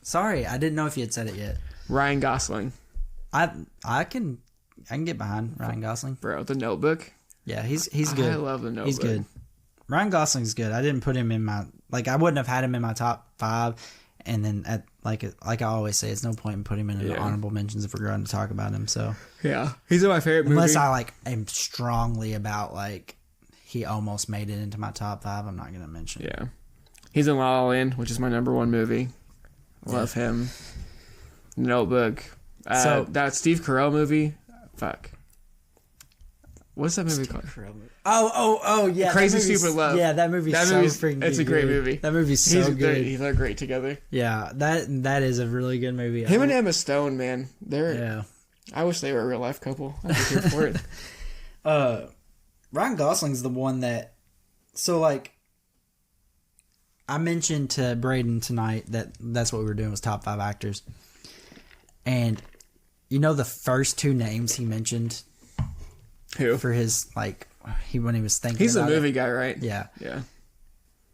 Sorry, I didn't know if you had said it yet. Ryan Gosling, I can get behind Ryan Gosling. bro. The Notebook. Yeah, he's good. I love The Notebook. He's good. Ryan Gosling's good. I didn't put him in my I wouldn't have had him in my top 5, and then at like I always say, it's no point in putting him in the honorable mentions if we're going to talk about him. So Yeah, he's in my favorite movie. unless I am strongly about he almost made it into my top 5, I'm not going to mention. Yeah, he's in La La Land, which is my number one movie. Love him. Notebook. So- that Steve Carell movie. Fuck. What's that movie called? Oh yeah, Crazy that movie's- Stupid Love. Yeah, that movie's That so movie's- freaking. it's a great good. movie. That movie's so good. They're great together. Yeah, that is a really good movie. Him and Emma Stone, man. Yeah. I wish they were a real life couple. I'd be here for it. Ryan Gosling's the one that. So like, I mentioned to Braden tonight that's what we were doing was top 5 actors, and you know the first 2 names he mentioned. Who? For his when he was thinking. He's a about movie it. guy, right? Yeah. Yeah.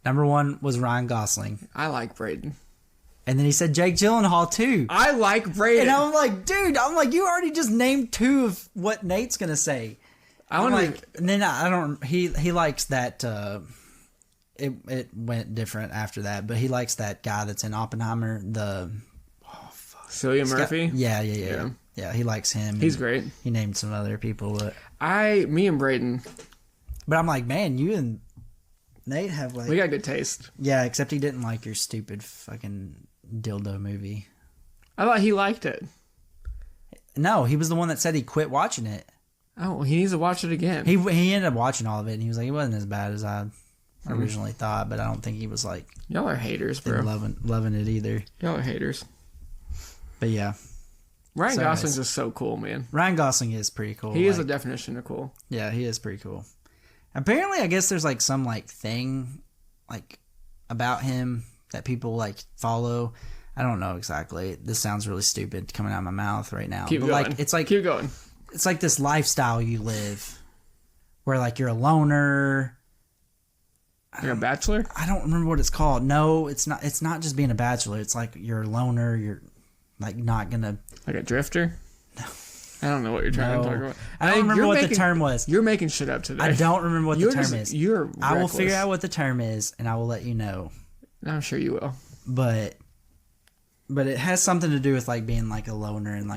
Number 1 was Ryan Gosling, I like Braden. and then he said Jake Gyllenhaal too. I like Braden. And I'm like, dude, you already just named 2 of what Nate's gonna say. I want and then I don't. He likes that. It went different after that, but he likes that guy that's in Oppenheimer. Cillian Murphy. Yeah. He likes him. He's great. He named some other people, but me and Braden. But I'm like, man, you and Nate have we got good taste. Yeah, except he didn't like your stupid fucking dildo movie. I thought he liked it. No, he was the one that said he quit watching it. Oh, he needs to watch it again. He ended up watching all of it, and he was like, it wasn't as bad as I originally thought, but I don't think he was like Y'all are haters, bro. loving it either. Y'all are haters. But yeah, Ryan Gosling's just so cool, man. Ryan Gosling is pretty cool. He is a definition of cool. Yeah, he is pretty cool. Apparently, I guess there's some thing about him that people follow. I don't know exactly. This sounds really stupid coming out of my mouth right now. Keep going. Keep going. It's like this lifestyle you live where you're a loner. You're a bachelor? I don't remember what it's called. No, it's not. It's not just being a bachelor. It's like you're a loner. You're not gonna. Like a drifter? No. I don't know what you're trying to talk about. I don't remember what the term was. You're making shit up today. I don't remember what the term is. You're reckless. I will figure out what the term is, and I will let you know. I'm sure you will. But it has something to do with being a loner and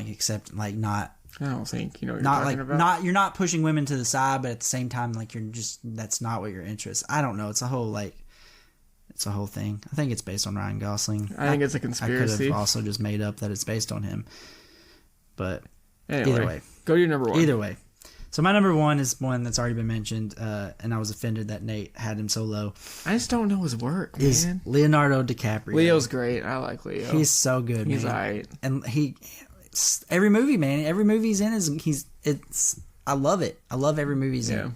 not. I don't think you know what not you're talking about. You're not pushing women to the side, but at the same time you're just that's not what your interest. I don't know. It's a whole it's a whole thing. I think it's based on Ryan Gosling. I think it's a conspiracy. I could have also just made up that it's based on him. But anyway, either way, go to your number 1. Either way. So my number 1 is one that's already been mentioned, and I was offended that Nate had him so low. I just don't know his work, man. Is Leonardo DiCaprio. Leo's great. I like Leo. He's so good, He's man. alright. And every movie, man, every movie he's in I love it. I love every movie he's in.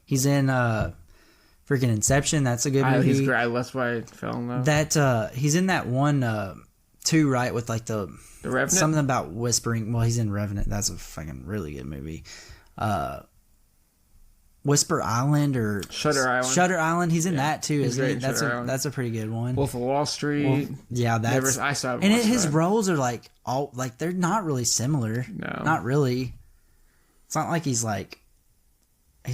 He's in freaking Inception. That's a good movie. He's great. That's why I fell in love. That he's in that one too, right? With the Revenant? Something about whispering. Well, he's in Revenant. That's a fucking really good movie. Whisper Island or Shutter Island. Shutter Island. He's in that too, isn't he? That's a pretty good one. Wolf of Wall Street. Yeah, that's. I saw. And his roles are they're not really similar. No, not really. It's not like he's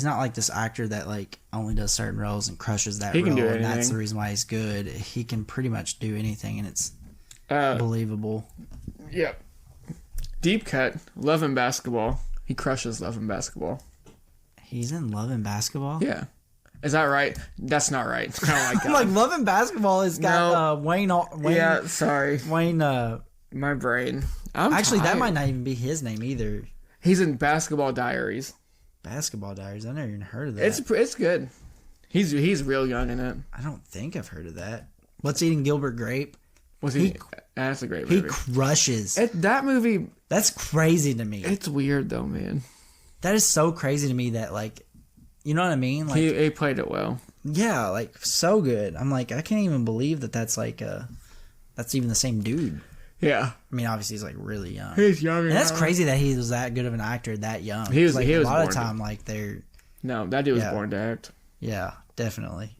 not this actor that only does certain roles and crushes that role. Can do anything. And that's the reason why he's good. He can pretty much do anything, and it's believable. Yep. Deep Cut. Love and Basketball. He crushes Love and Basketball. He's in Love and Basketball? Yeah. Is that right? That's not right. It's kind of like Love and Basketball has got Wayne. Yeah, sorry. Wayne. My brain. Actually, that might not even be his name either. He's in Basketball Diaries. Basketball Diaries? I never even heard of that. It's good. He's real young in it. I don't think I've heard of that. What's Eating Gilbert Grape? That's a great movie. He crushes. That movie. That's crazy to me. It's weird though, man. That is so crazy to me that you know what I mean? He played it well. Yeah, so good. I'm I can't even believe that's that's even the same dude. Yeah. I mean, obviously he's really young. He's young. And that's crazy that he was that good of an actor that young. He was a lot of time they're. No, that dude was born to act. Yeah, definitely.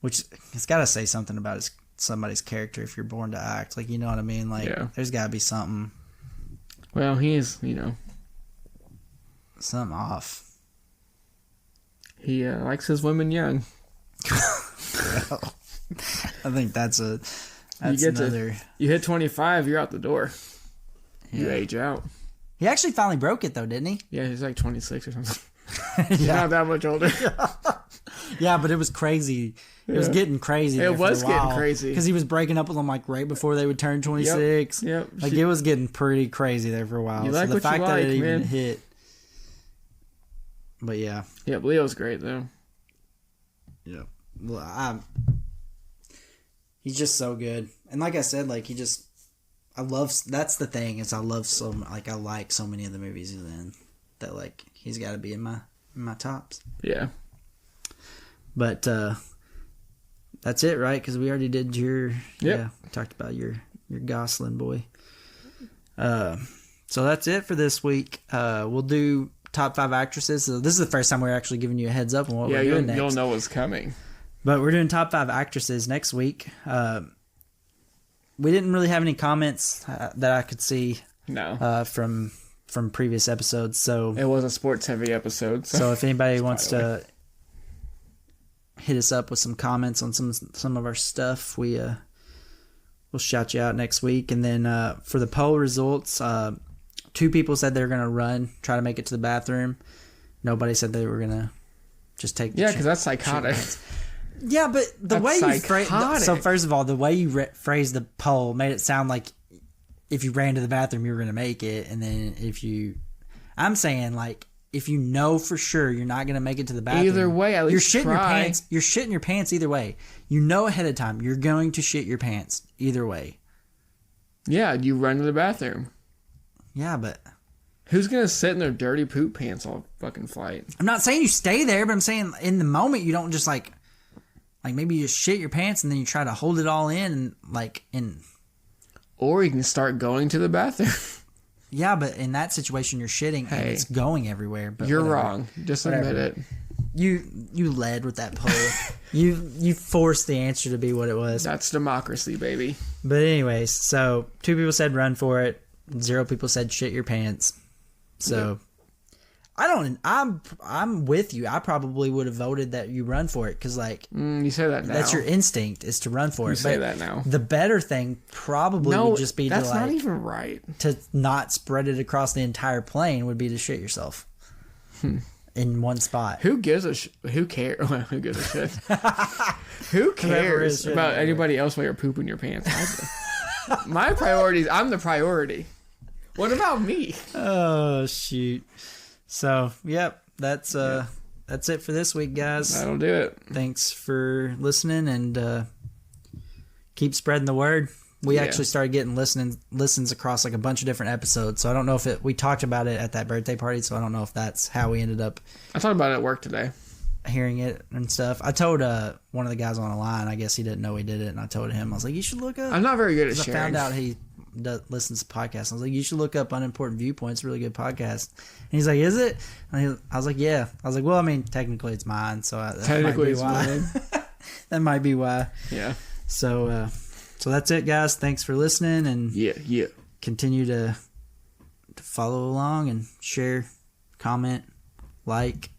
Which it's got to say something about somebody's character if you're born to act. You know what I mean? There's got to be something. Well, he is, something off. He likes his women young. I think that's another. You hit 25, you're out the door. Yeah. You age out. He actually finally broke it though, didn't he? Yeah, he's 26 or something. He's not that much older. Yeah, but it was crazy. It was getting crazy. It was getting crazy because he was breaking up with them right before they would turn 26. Yep. It was getting pretty crazy there for a while. You like the fact that it even man. hit. But yeah. Yep, Leo's great though. Yeah. Well, he's just so good, and like I said, I love. That's the thing is I love I like so many of the movies he's in that he's got to be in my my tops. Yeah. But that's it, right? Because we already did your... Yep. Yeah, we talked about your Gosling boy. So that's it for this week. We'll do top 5 actresses. So this is the first time we're actually giving you a heads up on what we're doing next. You'll know what's coming. But we're doing top 5 actresses next week. We didn't really have any comments that I could see from previous episodes. So it was a sports heavy episode. So if anybody wants to hit us up with some comments on some of our stuff, we'll shout you out next week. And then for the poll results, 2 people said they were going to try to make it to the bathroom. Nobody said they were going to just take the because that's psychotic. Yeah, but the way you phrase... So first of all, the way you phrased the poll made it sound like if you ran to the bathroom, you were going to make it. And then I'm saying, like, if you know for sure you're not going to make it to the bathroom... Either way, at least you're shitting try. your pants. You're shitting your pants either way. You know ahead of time you're going to shit your pants either way. Yeah, you run to the bathroom. Yeah, but... Who's going to sit in their dirty poop pants all fucking flight? I'm not saying you stay there, but I'm saying in the moment you don't just, like maybe you shit your pants and then you try to hold it all in and or you can start going to the bathroom. Yeah, but in that situation you're shitting and it's going everywhere. But you're wrong. Just admit it. You led with that poll. you forced the answer to be what it was. That's democracy, baby. But anyways, so 2 people said run for it. 0 people said shit your pants. So I'm with you. I probably would have voted that you run for it because, you say that now. That's your instinct is to run for it. You say that now. The better thing probably would just be that's not even right. To not spread it across the entire plane would be to shit yourself in one spot. Who gives a who cares? Who gives a shit? Who cares about anybody else while you're pooping your pants? My priorities. I'm the priority. What about me? Oh shoot. So, yep, that's it for this week, guys. That'll do it. Thanks for listening and keep spreading the word. We actually started getting listens across a bunch of different episodes. So I don't know if we talked about it at that birthday party. So I don't know if that's how we ended up. I talked about it at work today. Hearing it and stuff. I told one of the guys on the line. I guess he didn't know we did it, and I told him I was like, "You should look up." I'm not very good at sharing. I found out he listens to podcasts. I was like, "You should look up Unimportant Viewpoints. Really good podcast." And he's like, "Is it?" And I was like, "Yeah." I was like, "Well, I mean, technically it's mine, so technically it's mine." That might be why. Yeah. So that's it, guys. Thanks for listening, and continue to follow along and share, comment, like.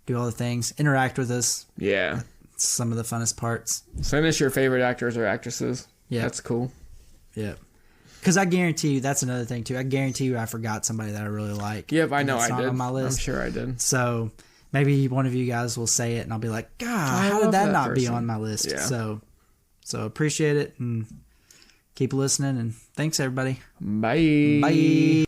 Do all the things. Interact with us. Yeah. It's some of the funnest parts. Send us your favorite actors or actresses. Yeah. That's cool. Yeah. Because I guarantee you, that's another thing, too. I guarantee you I forgot somebody that I really like. Yep, I know I did. On my list. I'm sure I did. So maybe one of you guys will say it, and I'll be like, God, how did that not be on my list? Yeah. So appreciate it, and keep listening, and thanks, everybody. Bye. Bye.